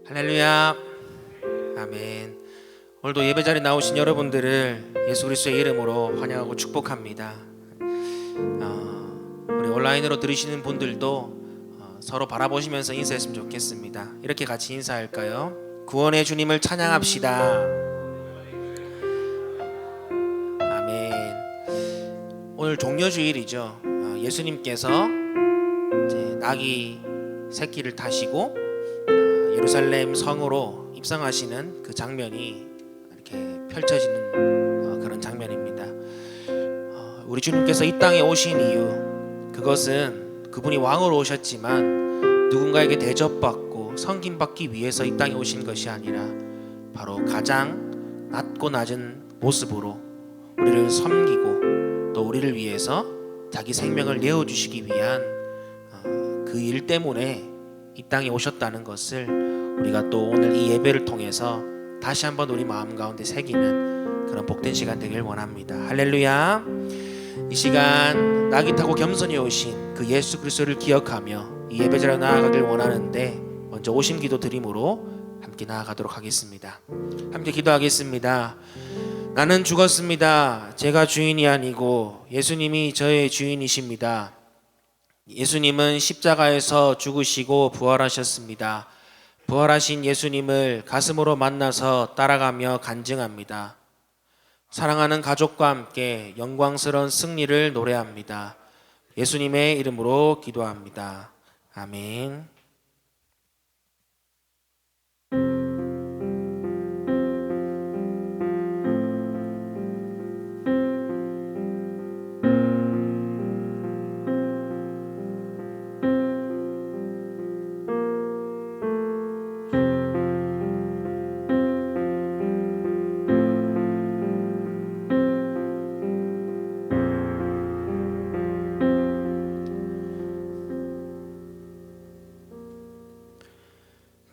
할렐루야. 아멘. 오늘도 예배 자리에 나오신 여러분들을 예수 그리스도의 이름으로 환영하고 축복합니다. 우리 온라인으로 들으시는 분들도 서로 바라보시면서 인사했으면 좋겠습니다. 이렇게 같이 인사할까요? 구원의 주님을 찬양합시다. 아멘. 오늘 종려주일이죠. 예수님께서 이제 나귀 새끼를 타시고 예루살렘 성으로 입성하시는 그 장면이 이렇게 펼쳐지는 그런 장면입니다. 우리 주님께서 이 땅에 오신 이유, 그것은 그분이 왕으로 오셨지만 누군가에게 대접받고 섬김받기 위해서 이 땅에 오신 것이 아니라 바로 가장 낮고 낮은 모습으로 우리를 섬기고 또 우리를 위해서 자기 생명을 내어주시기 위한 그 일 때문에 이 땅에 오셨다는 것을 우리가 또 오늘 이 예배를 통해서 다시 한번 우리 마음 가운데 새기는 그런 복된 시간 되길 원합니다. 할렐루야. 이 시간 나귀 타고 겸손히 오신 그 예수 그리스도를 기억하며 이 예배자로 나아가길 원하는데, 먼저 오심 기도 드림으로 함께 나아가도록 하겠습니다. 함께 기도하겠습니다. 나는 죽었습니다. 제가 주인이 아니고 예수님이 저의 주인이십니다. 예수님은 십자가에서 죽으시고 부활하셨습니다. 부활하신 예수님을 가슴으로 만나서 따라가며 간증합니다. 사랑하는 가족과 함께 영광스러운 승리를 노래합니다. 예수님의 이름으로 기도합니다. 아멘.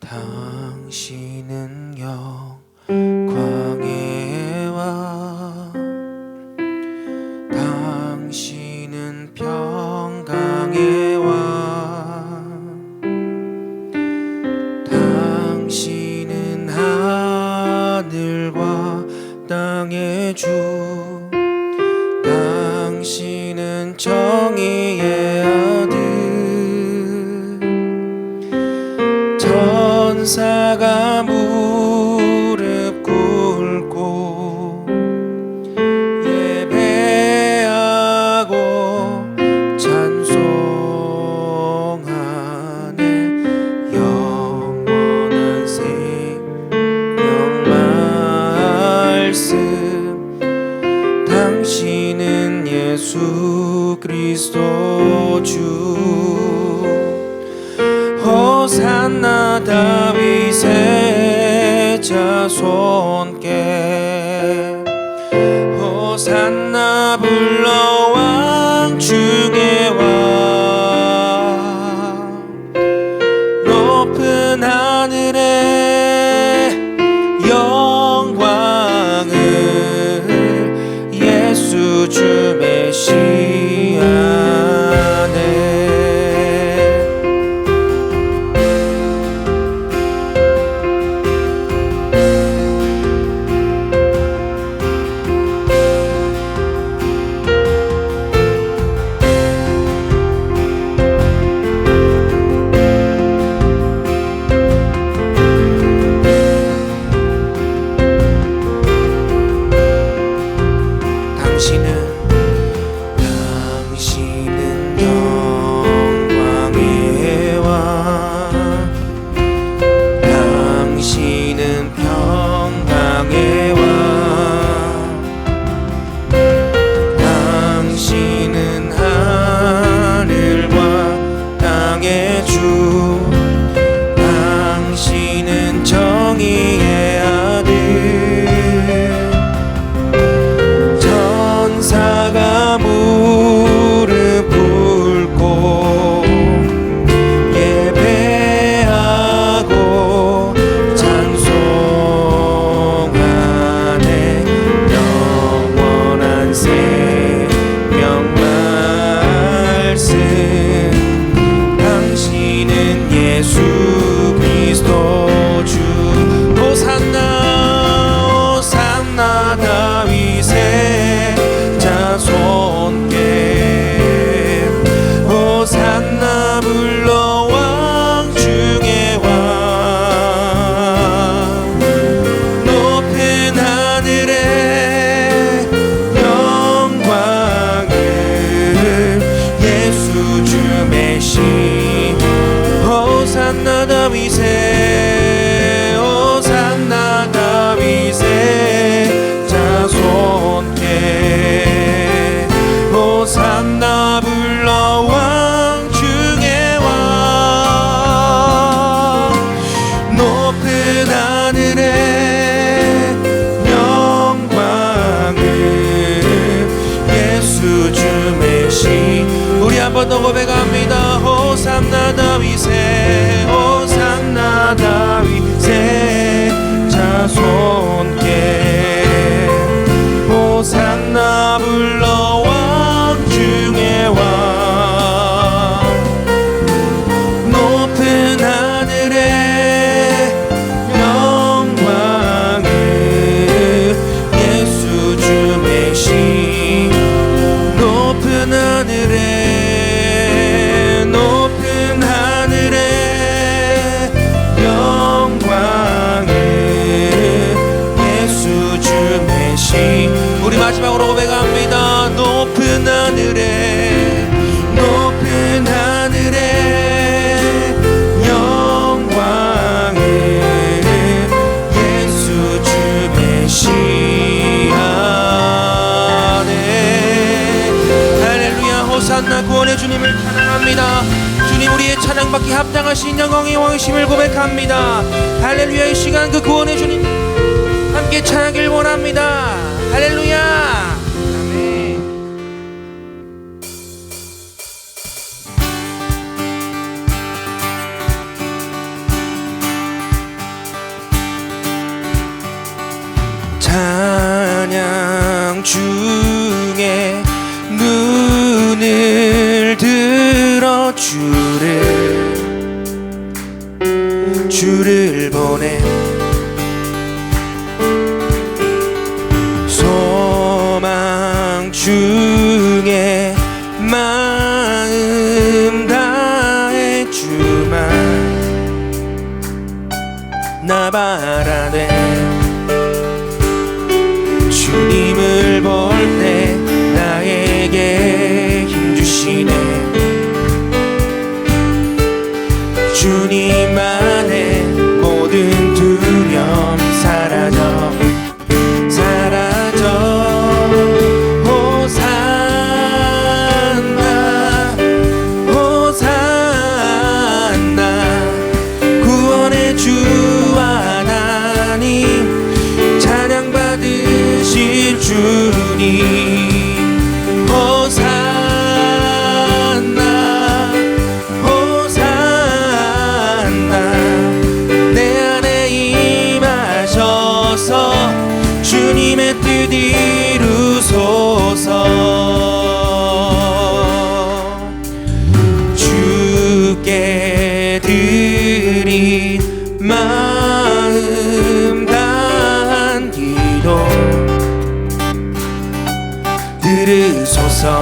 당신은 영광의 왕, 당신은 평강의 왕, 당신은 하늘과 땅의 주, 당신은 정의의 아들, 천사가 무릎 꿇고 예배하고 찬송하네. 영원한 생명 말씀, 당신은 예수 그리스도 주. 호산나 다윗의 자손께, 호산나 불러 왕 중의 왕, 높은 하늘의 영광을 예수 주 메시아네. 다윗의 호산나 다윗의 자손께 호산나 불러 왕 중의 왕 높은 하늘에 영광을 예수 주의 신 우리 한 번 더 고백합니다. 호산나 다윗의 호산나 다윗의 자손께 호산나 불러 왕 중의 왕 높은 하늘에 영광을 예수 주의 신 높은 하늘에 우리 마지막으로 고백합니다. 높은 하늘에 영광을 예수 주의 신 안에 할렐루야 호산나 구원의 주님을 찬양합니다. 주님 우리의 찬양받기 합당하신 영광의 왕이심을 고백합니다. 할렐루야 이 시간 그 구원의 주님 함께 찬양하길 원합니다. 할렐루야 아멘. 찬양 중에 눈을 들어 주를 보내 소망 중에 마음 다해 주만 나 바라네 주님을 볼 때 나에게 힘 주시네 주님 안에 모든 두려움 사라져 호산나 호산나 구원의 주 하나님 찬양 받으실 주님 호산나 호산나 내 안에 임하셔서 주님의 뜻 이루소서 주께 드린 마음 다한 기도 들으소서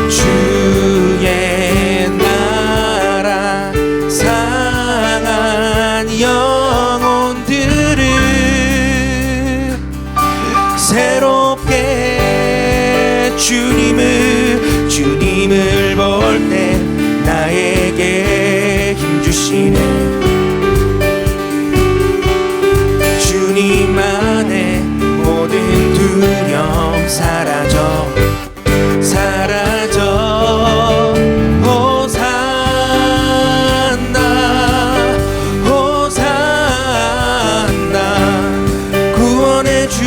주의 나라 상한 영혼들을 새롭게 주님을 볼 때 나에게 힘 주시네 주님 안에 모든 두려움 사라져 호산나 호산나 구원의 주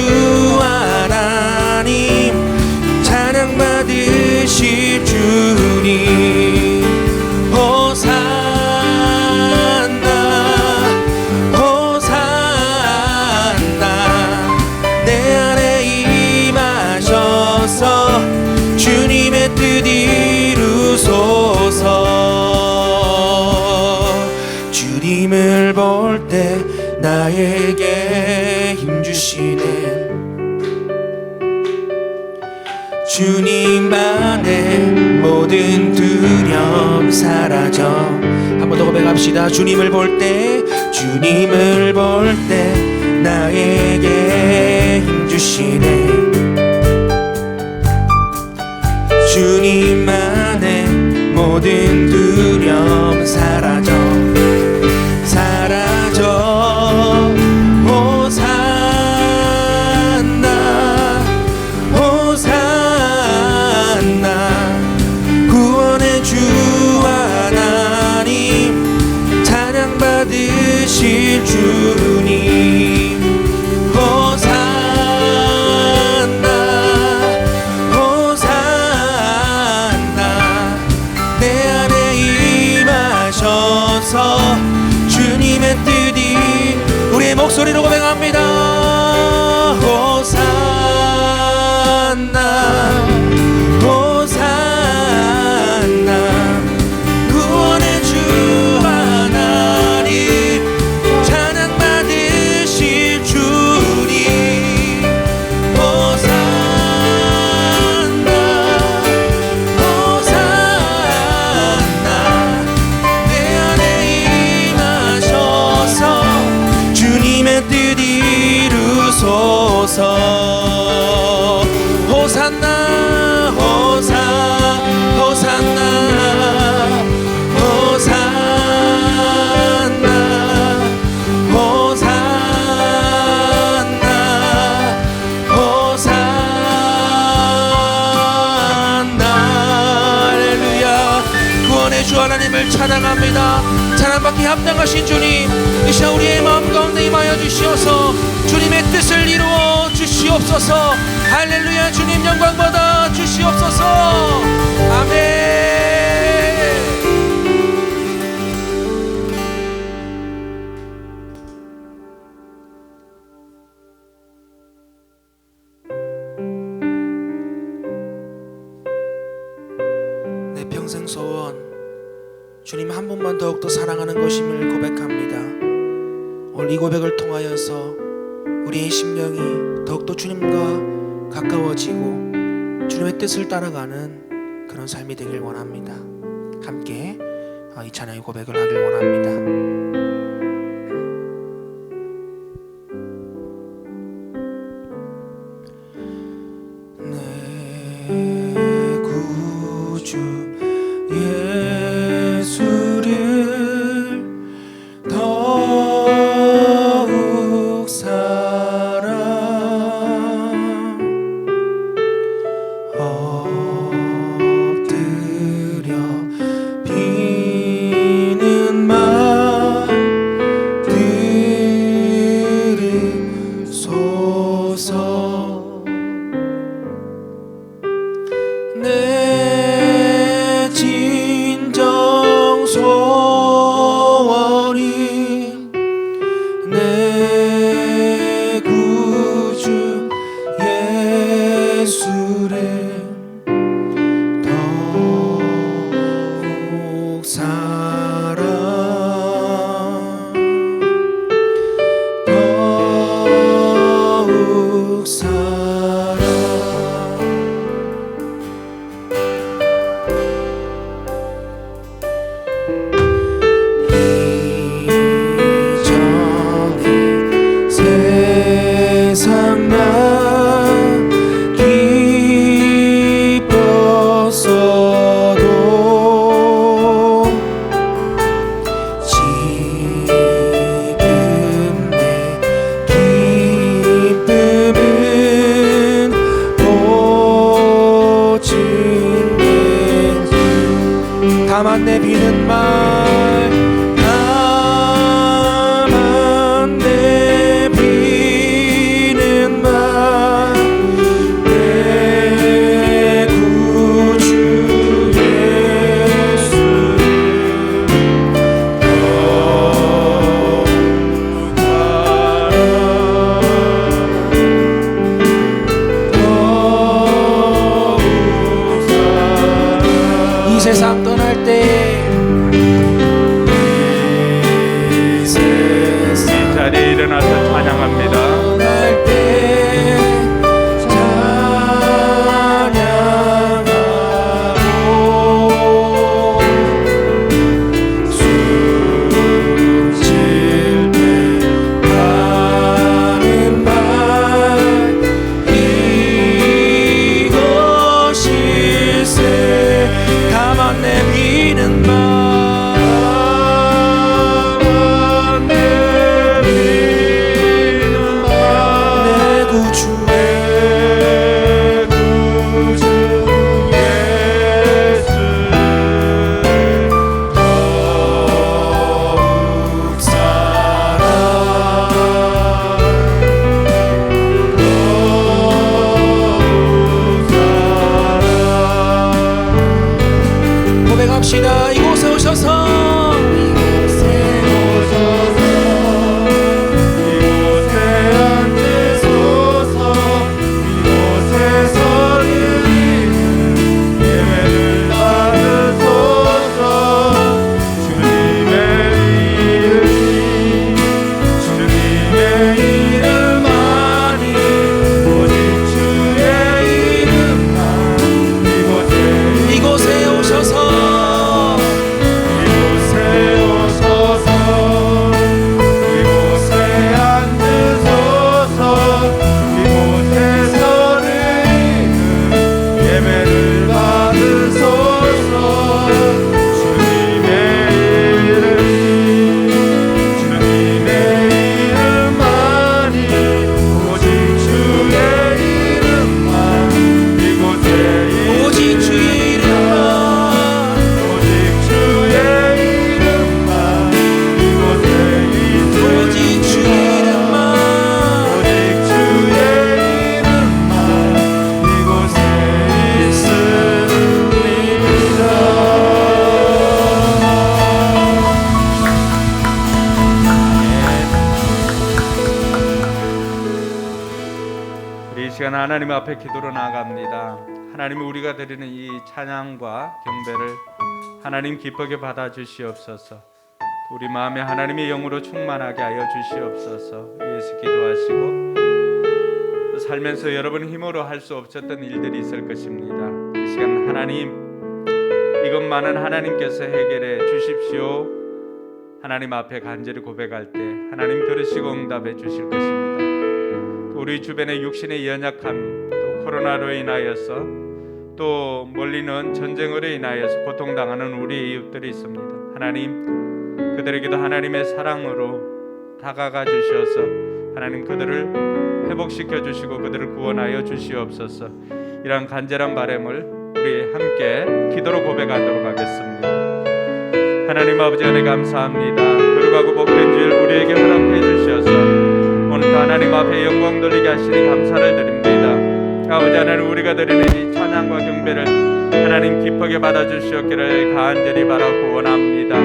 하나님 찬양 받으실 주님 호산나 호산나 내 안에 임하셔서 주님의 뜻 이루소서 주님을 볼 때 나에게 힘 주시네 주님 안에 모든 두려움 사라져 한 번 더 고백합시다. 주님을 볼 때 나에게 힘 주시네 주님 안에 모든 두려움 사라져 호산나 호산나 구원의 주 하나님 찬양 받으실 주님 호산나 호산나 내 안에 임하셔서 주님의 뜻이 우리의 목소리로 고백합니다. 호산나 호산나 구원의 주 하나님 찬양 받으실 주님 호산나 호산나 내 안에 임하셔서 주님의 뜻 이루소서 호산나 호산나 호산나 호산나 호산나 할렐루야. 구원의 주 하나님을 찬양합니다. 찬양받기 합당하신 주님 이 시간 우리의 마음 가운데 임하여 주시어서 주님의 뜻을 이루어 주시옵소서. 할렐루야. 주님 영광 받아 주시옵소서. 아멘. 내 평생 소원 주님 한 분만 더욱더 사랑하는 것임을 고백합니다. 오늘 이 고백을 통하여서 우리의 심령이 더욱더 주님과 가까워지고 주님의 뜻을 따라가는 그런 삶이 되길 원합니다. 함께 이 찬양의 고백을 하길 원합니다. 내 구주 예수를 더욱 사랑 엎드려 비는 말 들으소서. 내 진정 소원이 내 구주 예수를 더욱 사랑 더욱 사랑 세상 나 기뻤어도 지금 내 기쁨은 오직 다만 내 비는 말 다만 내 비는 말 내 구주 예수를 이 세상 떠날 때 이 자리에 일어나서 찬양합니다. 떠날 때 찬양하고 숨질 때 하는 말 이것일세 다만 내 비 합시다. 이곳에 오셔서 하나님 앞에 기도로 나아갑니다. 하나님, 우리가 드리는 이 찬양과 경배를 하나님 기쁘게 받아 주시옵소서. 우리 마음에 하나님의 영으로 충만하게 하여 주시옵소서. 위에서 기도하시고, 살면서 여러분 힘으로 할 수 없었던 일들이 있을 것입니다. 이 시간 하나님, 이것만은 하나님께서 해결해 주십시오. 하나님 앞에 간절히 고백할 때 하나님 들으시고 응답해 주실 것입니다. 우리 주변의 육신의 연약함, 또 코로나로 인하여서, 또 멀리는 전쟁으로 인하여서 고통당하는 우리 이웃들이 있습니다. 하나님, 그들에게도 하나님의 사랑으로 다가가 주셔서 하나님 그들을 회복시켜 주시고 그들을 구원하여 주시옵소서. 이러한 간절한 바람을 우리 함께 기도로 고백하도록 하겠습니다. 하나님 아버지, 은혜 감사합니다. 거룩하고 복된 주일 우리에게 허락해 주셔서 오늘도 하나님 앞에 영광 돌리게 하시니 감사를 드립니다. 아버지 하나님, 우리가 드리는 이 찬양과 경배를 하나님 기쁘게 받아주시옵기를 간절히 바라고 원합니다.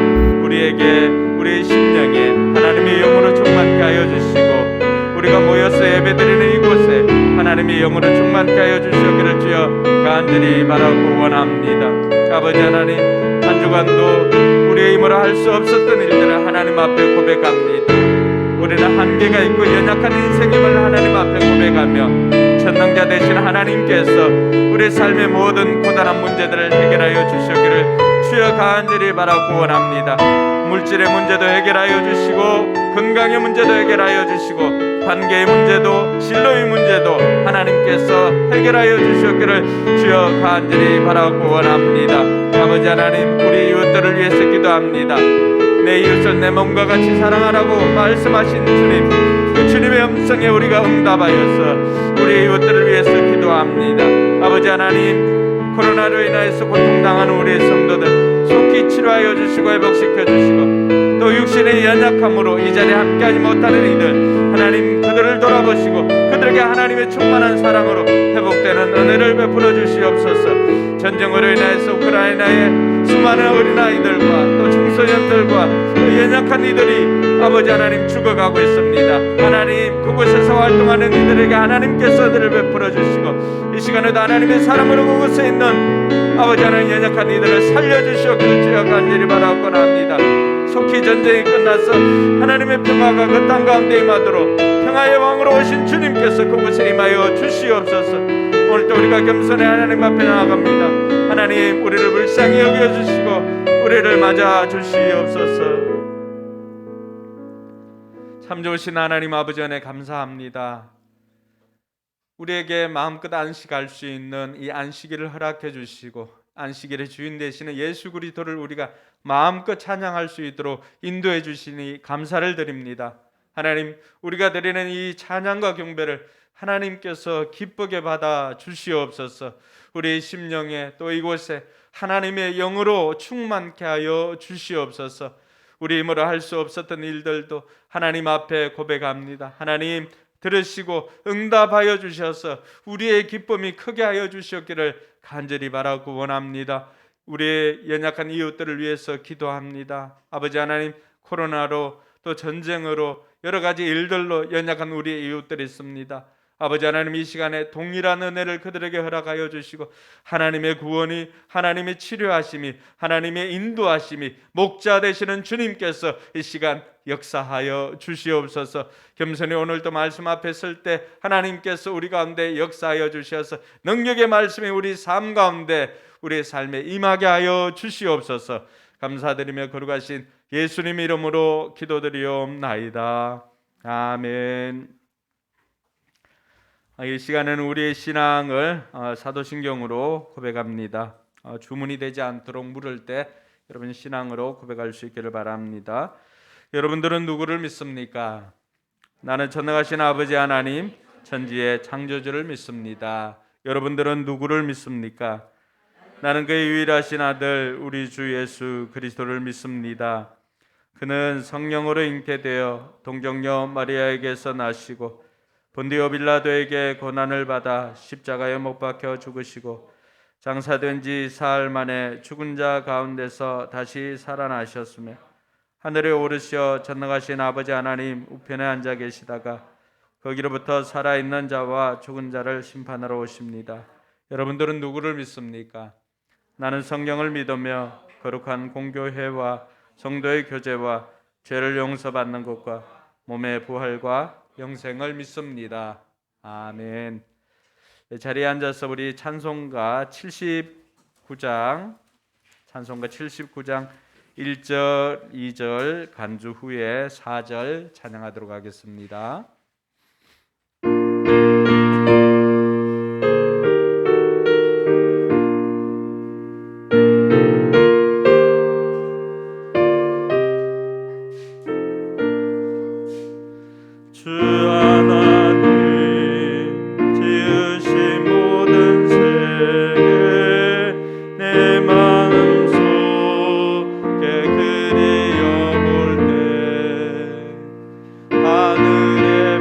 우리에게, 우리의 심령에 하나님의 영으로 충만케 하여 주시고, 우리가 모여서 예배드리는 이곳에 하나님의 영으로 충만케 하여 주시옵기를 주여 간절히 바라고 원합니다. 아버지 하나님, 한 주간도 우리의 힘으로 할 수 없었던 일들을 하나님 앞에 고백합니다. 우리는 한계가 있고 연약한 인생임을 하나님 앞에 고백하며, 전능자 되신 하나님께서 우리 삶의 모든 고단한 문제들을 해결하여 주시기를 주여 간절히 바라고 원합니다. 물질의 문제도 해결하여 주시고, 건강의 문제도 해결하여 주시고, 관계의 문제도, 진로의 문제도 하나님께서 해결하여 주시기를 주여 간절히 바라고 원합니다. 아버지 하나님, 우리 이웃들을 위해서 기도합니다. 내 이웃을 내 몸과 같이 사랑하라고 말씀하신 주님, 그 주님의 음성에 우리가 응답하여서 우리 이웃들을 위해서 기도합니다. 아버지 하나님, 코로나로 인하여서 고통당하는 우리의 성도들 속히 치료하여 주시고 회복시켜 주시고, 또 육신의 연약함으로 이 자리에 함께하지 못하는 이들 하나님, 그들을 돌아보시고 그들에게 하나님의 충만한 사랑으로 회복되는 은혜를 베풀어 주시옵소서. 전쟁으로 인하여서 우크라이나의 수많은 어린아이들과 또 청소년들과 또 연약한 이들이 아버지 하나님 죽어가고 있습니다. 하나님, 그곳에서 활동하는 이들에게 하나님께서 은혜를 베풀어 주시고, 이 시간에도 하나님의 사랑으로 그곳에 있는 아버지 하나님 연약한 이들을 살려주시옵기를 주여 간절히 바라곤 합니다. 속히 전쟁이 끝나서 하나님의 평화가 그 땅 가운데 임하도록 평화의 왕으로 오신 주님께서 그곳에 임하여 주시옵소서. 오늘도 우리가 겸손히 하나님 앞에 나아갑니다. 하나님, 우리를 불쌍히 여겨주시고 우리를 맞아 주시옵소서. 참 좋으신 하나님 아버지, 은혜 감사합니다. 우리에게 마음껏 안식할 수 있는 이 안식일을 허락해 주시고, 안식일의 주인 되시는 예수 그리스도를 우리가 마음껏 찬양할 수 있도록 인도해 주시니 감사를 드립니다. 하나님, 우리가 드리는 이 찬양과 경배를 하나님께서 기쁘게 받아 주시옵소서. 우리의 심령에 또 이곳에 하나님의 영으로 충만케 하여 주시옵소서. 우리 힘으로 할 수 없었던 일들도 하나님 앞에 고백합니다. 하나님, 들으시고 응답하여 주셔서 우리의 기쁨이 크게 하여 주셨기를 간절히 바라고 원합니다. 우리의 연약한 이웃들을 위해서 기도합니다. 아버지 하나님, 코로나로 또 전쟁으로 여러 가지 일들로 연약한 우리의 이웃들이 있습니다. 아버지 하나님, 이 시간에 동일한 은혜를 그들에게 허락하여 주시고 하나님의 구원이, 하나님의 치료하심이, 하나님의 인도하심이, 목자 되시는 주님께서 이 시간 역사하여 주시옵소서. 겸손히 오늘도 말씀 앞에 설 때 하나님께서 우리 가운데 역사하여 주셔서 능력의 말씀이 우리 삶 가운데, 우리의 삶에 임하게 하여 주시옵소서. 감사드리며 거룩하신 예수님 이름으로 기도드리옵나이다. 아멘. 이 시간에는 우리의 신앙을 사도신경으로 고백합니다. 주문이 되지 않도록 물을 때 여러분 신앙으로 고백할 수 있기를 바랍니다. 여러분들은 누구를 믿습니까? 나는 전능하신 아버지 하나님, 천지의 창조주를 믿습니다. 여러분들은 누구를 믿습니까? 나는 그의 유일하신 아들 우리 주 예수 그리스도를 믿습니다. 그는 성령으로 잉태되어 동정녀 마리아에게서 나시고 본디오 빌라도에게 고난을 받아 십자가에 못 박혀 죽으시고 장사된 지 사흘 만에 죽은 자 가운데서 다시 살아나셨으며 하늘에 오르시어 전능하신 아버지 하나님 우편에 앉아 계시다가 거기로부터 살아있는 자와 죽은 자를 심판하러 오십니다. 여러분들은 누구를 믿습니까? 나는 성령을 믿으며 거룩한 공교회와 성도의 교제와 죄를 용서받는 것과 몸의 부활과 영생을 믿습니다. 아멘. 자리에 앉아서 우리 찬송가 79장 1절, 2절 간주 후에 4절 찬양하도록 하겠습니다. 하늘에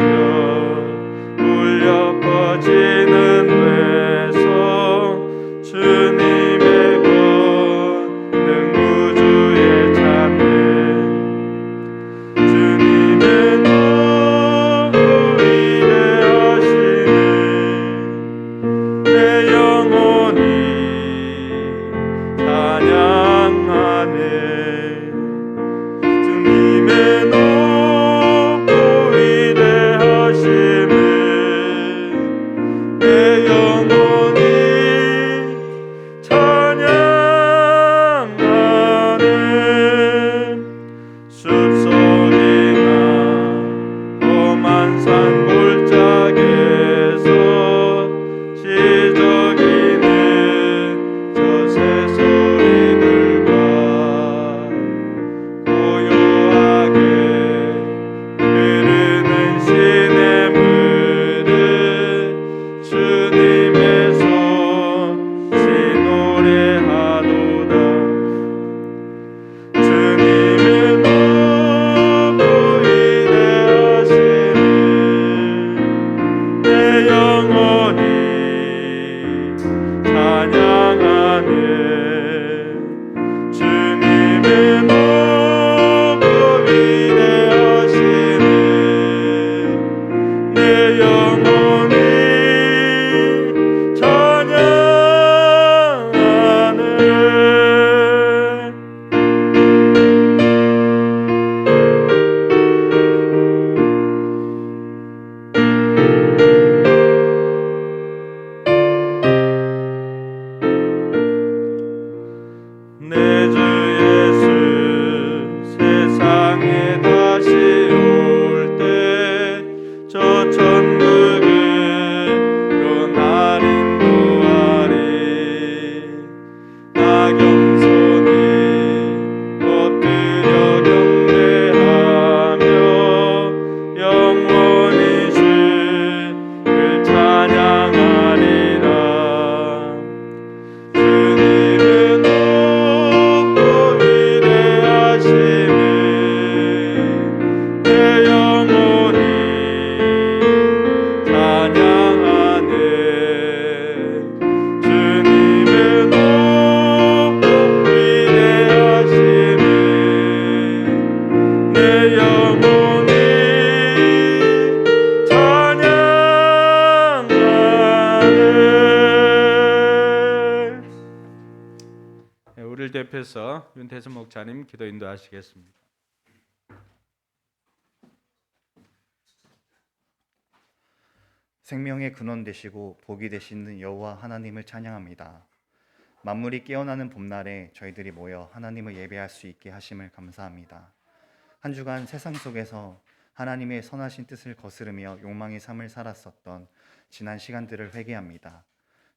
우리를 대표해서 윤태수 목사님 기도 인도하시겠습니다. 생명의 근원 되시고 복이 되시는 여호와 하나님을 찬양합니다. 만물이 깨어나는 봄날에 저희들이 모여 하나님을 예배할 수 있게 하심을 감사합니다. 한 주간 세상 속에서 하나님의 선하신 뜻을 거스르며 욕망의 삶을 살았었던 지난 시간들을 회개합니다.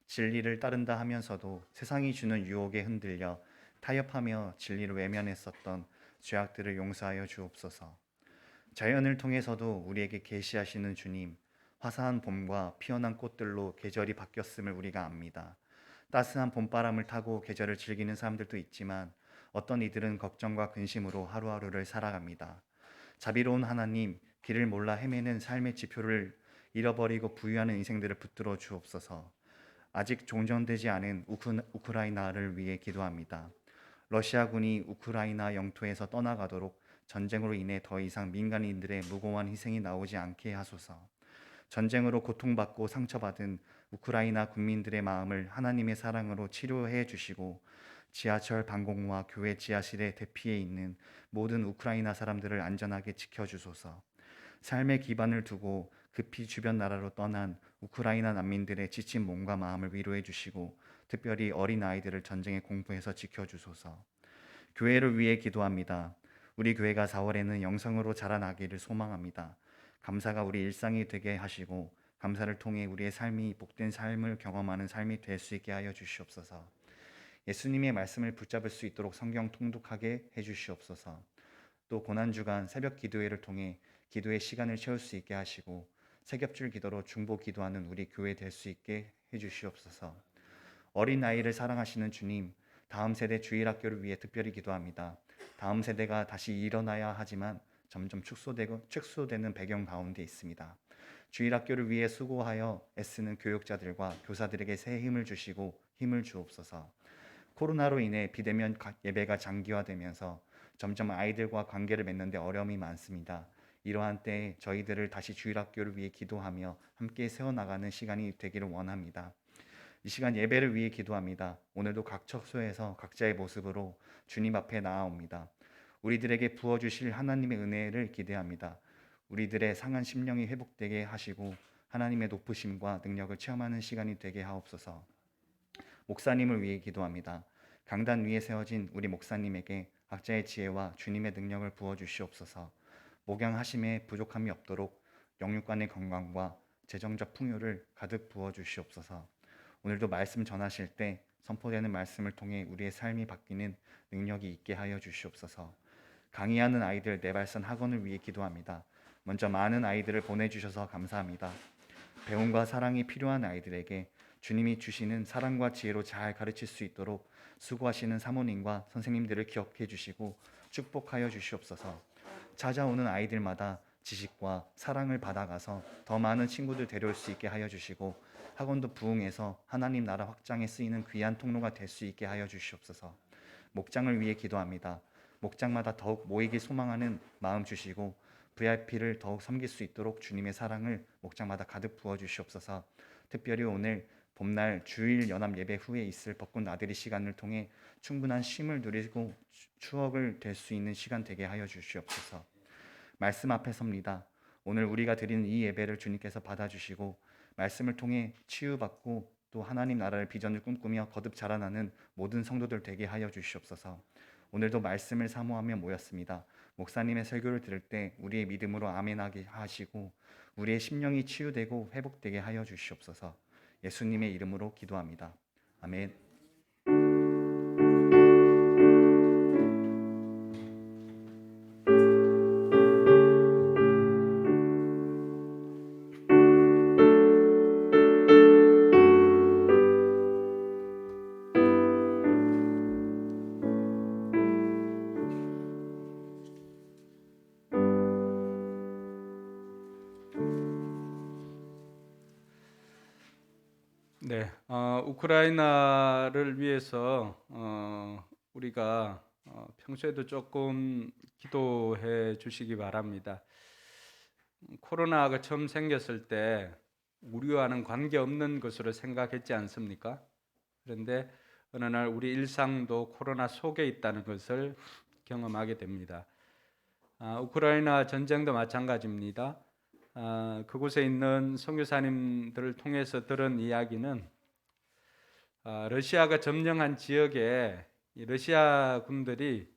진리를 따른다 하면서도 세상이 주는 유혹에 흔들려 타협하며 진리를 외면했었던 죄악들을 용서하여 주옵소서. 자연을 통해서도 우리에게 계시하시는 주님, 화사한 봄과 피어난 꽃들로 계절이 바뀌었음을 우리가 압니다. 따스한 봄바람을 타고 계절을 즐기는 사람들도 있지만 어떤 이들은 걱정과 근심으로 하루하루를 살아갑니다. 자비로운 하나님, 길을 몰라 헤매는 삶의 지표를 잃어버리고 부유하는 인생들을 붙들어 주옵소서. 아직 종전되지 않은 우크라이나를 위해 기도합니다. 러시아군이 우크라이나 영토에서 떠나가도록 전쟁으로 인해 더 이상 민간인들의 무고한 희생이 나오지 않게 하소서. 전쟁으로 고통받고 상처받은 우크라이나 국민들의 마음을 하나님의 사랑으로 치료해 주시고 지하철 방공호와 교회 지하실에 대피해 있는 모든 우크라이나 사람들을 안전하게 지켜주소서. 삶의 기반을 두고 급히 주변 나라로 떠난 우크라이나 난민들의 지친 몸과 마음을 위로해 주시고 특별히 어린 아이들을 전쟁의 공포에서 지켜주소서. 교회를 위해 기도합니다. 우리 교회가 4월에는 영성으로 자라나기를 소망합니다. 감사가 우리 일상이 되게 하시고 감사를 통해 우리의 삶이 복된 삶을 경험하는 삶이 될 수 있게 하여 주시옵소서. 예수님의 말씀을 붙잡을 수 있도록 성경 통독하게 해주시옵소서. 또 고난주간 새벽 기도회를 통해 기도의 시간을 채울 수 있게 하시고 새겹줄 기도로 중보 기도하는 우리 교회 될 수 있게 해주시옵소서. 어린아이를 사랑하시는 주님, 다음 세대 주일학교를 위해 특별히 기도합니다. 다음 세대가 다시 일어나야 하지만 점점 축소되는 배경 가운데 있습니다. 주일학교를 위해 수고하여 애쓰는 교육자들과 교사들에게 새 힘을 주시고 힘을 주옵소서. 코로나로 인해 비대면 예배가 장기화되면서 점점 아이들과 관계를 맺는 데 어려움이 많습니다. 이러한 때에 저희들을 다시 주일학교를 위해 기도하며 함께 세워나가는 시간이 되기를 원합니다. 이 시간 예배를 위해 기도합니다. 오늘도 각 처소에서 각자의 모습으로 주님 앞에 나아옵니다. 우리들에게 부어주실 하나님의 은혜를 기대합니다. 우리들의 상한 심령이 회복되게 하시고 하나님의 높으심과 능력을 체험하는 시간이 되게 하옵소서. 목사님을 위해 기도합니다. 강단 위에 세워진 우리 목사님에게 각자의 지혜와 주님의 능력을 부어주시옵소서. 목양하심에 부족함이 없도록 영육간의 건강과 재정적 풍요를 가득 부어주시옵소서. 오늘도 말씀 전하실 때 선포되는 말씀을 통해 우리의 삶이 바뀌는 능력이 있게 하여 주시옵소서. 강의하는 아이들 내발산 학원을 위해 기도합니다. 먼저 많은 아이들을 보내주셔서 감사합니다. 배움과 사랑이 필요한 아이들에게 주님이 주시는 사랑과 지혜로 잘 가르칠 수 있도록 수고하시는 사모님과 선생님들을 기억해 주시고 축복하여 주시옵소서. 찾아오는 아이들마다 지식과 사랑을 받아가서 더 많은 친구들 데려올 수 있게 하여 주시고 학원도 부흥해서 하나님 나라 확장에 쓰이는 귀한 통로가 될 수 있게 하여 주시옵소서. 목장을 위해 기도합니다. 목장마다 더욱 모이길 소망하는 마음 주시고 VIP를 더욱 섬길 수 있도록 주님의 사랑을 목장마다 가득 부어 주시옵소서. 특별히 오늘 봄날 주일 연합 예배 후에 있을 벚꽃 나들이 시간을 통해 충분한 쉼을 누리고 추억을 될 수 있는 시간 되게 하여 주시옵소서. 말씀 앞에 섭니다. 오늘 우리가 드리는 이 예배를 주님께서 받아주시고 말씀을 통해 치유받고 또 하나님 나라의 비전을 꿈꾸며 거듭 자라나는 모든 성도들 되게 하여 주시옵소서. 오늘도 말씀을 사모하며 모였습니다. 목사님의 설교를 들을 때 우리의 믿음으로 아멘하게 하시고 우리의 심령이 치유되고 회복되게 하여 주시옵소서. 예수님의 이름으로 기도합니다. 아멘. 네, 우크라이나를 위해서 우리가 평소에도 조금 기도해 주시기 바랍니다. 코로나가 처음 생겼을 때 우리와는 관계없는 것으로 생각했지 않습니까? 그런데 어느 날 우리 일상도 코로나 속에 있다는 것을 경험하게 됩니다. 우크라이나 전쟁도 마찬가지입니다. 그곳에 있는 선교사님들을 통해서 들은 이야기는 러시아가 점령한 지역에 이 러시아 군들이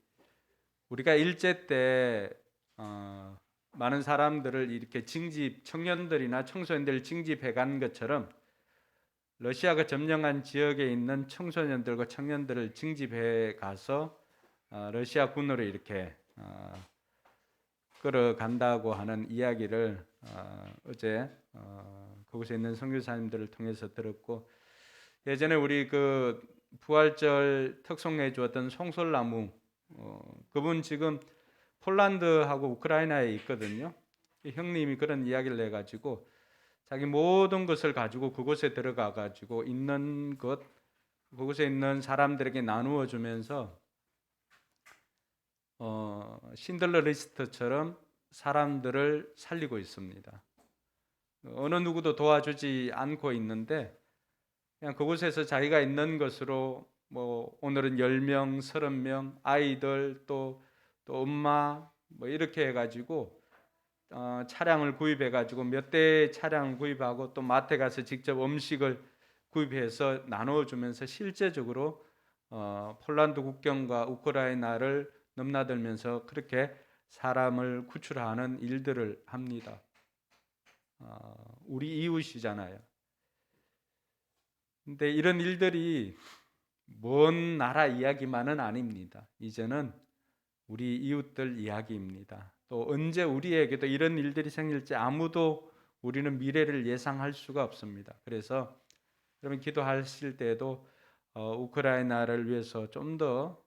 우리가 일제 때 많은 사람들을 이렇게 청년들이나 청소년들을 징집해 간 것처럼 러시아가 점령한 지역에 있는 청소년들과 청년들을 징집해 가서 러시아 군으로 이렇게 끌어간다고 하는 이야기를 어제 그곳에 있는 선교사님들을 통해서 들었고, 예전에 우리 그 부활절 특송해 주었던 송솔나무 그분 지금 폴란드하고 우크라이나에 있거든요. 형님이 그런 이야기를 해가지고 자기 모든 것을 가지고 그곳에 들어가 가지고 있는 것 그곳에 있는 사람들에게 나누어 주면서 신들러 리스트처럼 사람들을 살리고 있습니다. 어느 누구도 도와주지 않고 있는데 그냥 그곳에서 자기가 있는 것으로 뭐 오늘은 10명, 30명, 아이들 또 엄마 뭐 이렇게 해가지고 차량을 구입해가지고 몇 대의 차량을 구입하고 또 마트에 가서 직접 음식을 구입해서 나눠주면서 실제적으로 폴란드 국경과 우크라이나를 넘나들면서 그렇게 사람을 구출하는 일들을 합니다. 우리 이웃이잖아요. 근데 이런 일들이 먼 나라 이야기만은 아닙니다. 이제는 우리 이웃들 이야기입니다. 또 언제 우리에게도 이런 일들이 생길지 아무도 우리는 미래를 예상할 수가 없습니다. 그래서 여러분 기도하실 때에도 우크라이나를 위해서 좀 더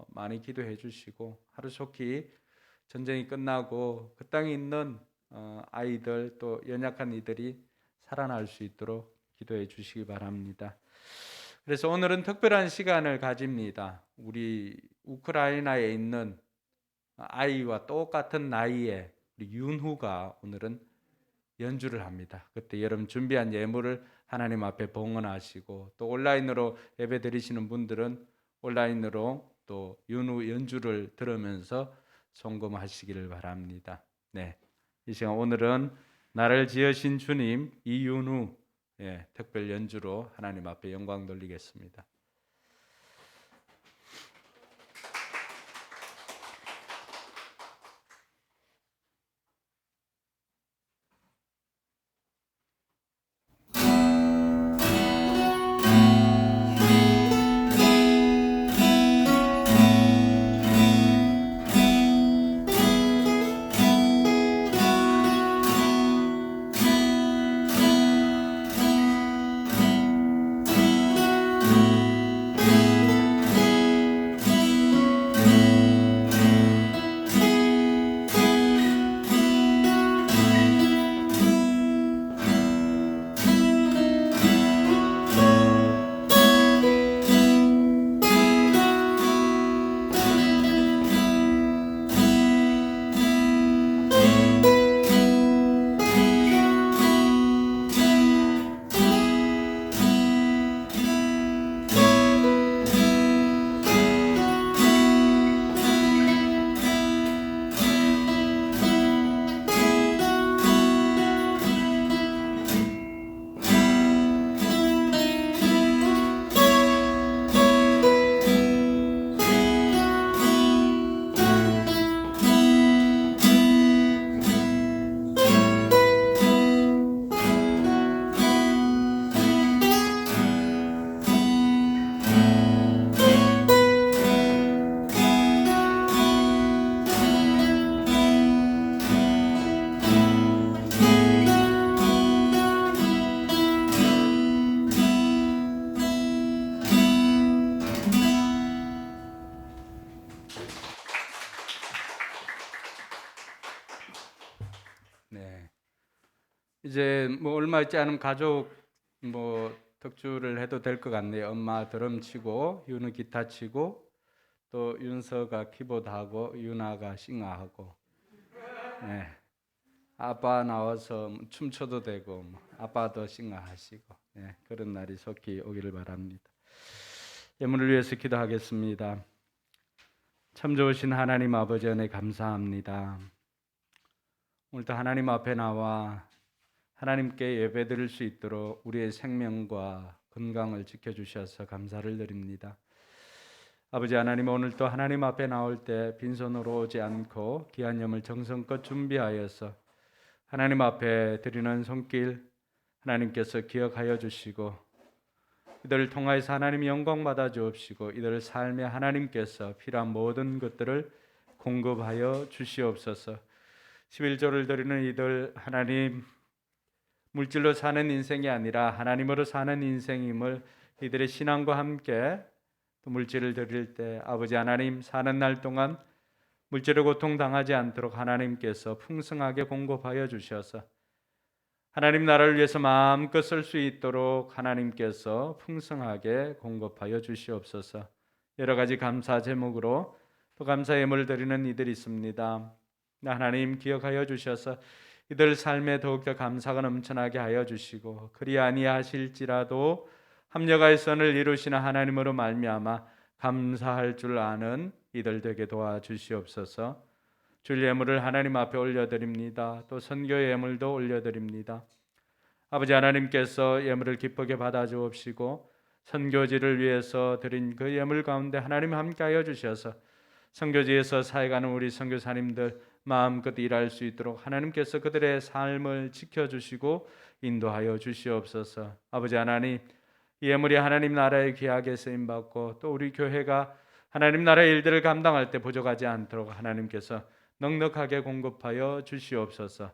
많이 기도해 주시고 하루속히 전쟁이 끝나고 그 땅에 있는 아이들 또 연약한 이들이 살아날 수 있도록 기도해 주시기 바랍니다. 그래서 오늘은 특별한 시간을 가집니다. 우리 우크라이나에 있는 아이와 똑같은 나이의 우리 윤후가 오늘은 연주를 합니다. 그때 여러분 준비한 예물을 하나님 앞에 봉헌하시고 또 온라인으로 예배 드리시는 분들은 온라인으로 또 윤후 연주를 들으면서 송금하시기를 바랍니다. 네, 이 시간 오늘은 나를 지으신 주님 이윤후 특별 연주로 하나님 앞에 영광 돌리겠습니다. 네, 이제 뭐 얼마 있지 않으면 가족 뭐 덕주를 해도 될 것 같네요. 엄마 드럼 치고 윤우 기타 치고 또 윤서가 키보드하고 윤아가 싱어하고 네. 아빠 나와서 춤춰도 되고 아빠도 싱어하시고 그런 날이 속히 오기를 바랍니다. 예물을 위해서 기도하겠습니다. 참 좋으신 하나님 아버지 은혜 감사합니다. 오늘도 하나님 앞에 나와 하나님께 예배드릴 수 있도록 우리의 생명과 건강을 지켜주셔서 감사를 드립니다. 아버지 하나님, 오늘도 하나님 앞에 나올 때 빈손으로 오지 않고 귀한 예물 정성껏 준비하여서 하나님 앞에 드리는 손길 하나님께서 기억하여 주시고 이들을 통하여서 하나님이 영광 받아 주옵시고 이들의 삶에 하나님께서 필요한 모든 것들을 공급하여 주시옵소서. 11조를 드리는 이들 하나님, 물질로 사는 인생이 아니라 하나님으로 사는 인생임을 이들의 신앙과 함께 또 물질을 드릴 때 아버지 하나님, 사는 날 동안 물질의 고통 당하지 않도록 하나님께서 풍성하게 공급하여 주셔서 하나님 나라를 위해서 마음껏 쓸 수 있도록 하나님께서 풍성하게 공급하여 주시옵소서. 여러 가지 감사 제목으로 또 감사 예물을 드리는 이들이 있습니다. 하나님 기억하여 주셔서 이들 삶에 더욱더 감사가 넘쳐나게 하여 주시고 그리 아니하실지라도 합력하여 선을 이루시는 하나님으로 말미암아 감사할 줄 아는 이들 되게 도와주시옵소서. 줄 예물을 하나님 앞에 올려드립니다. 또 선교 예물도 올려드립니다. 아버지 하나님께서 예물을 기쁘게 받아주옵시고 선교지를 위해서 드린 그 예물 가운데 하나님 함께하여 주셔서 선교지에서 사역하는 우리 선교사님들 마음껏 일할 수 있도록 하나님께서 그들의 삶을 지켜주시고 인도하여 주시옵소서. 아버지 하나님, 이 예물이 하나님 나라의 귀하게 쓰임받고 또 우리 교회가 하나님 나라의 일들을 감당할 때 부족하지 않도록 하나님께서 넉넉하게 공급하여 주시옵소서.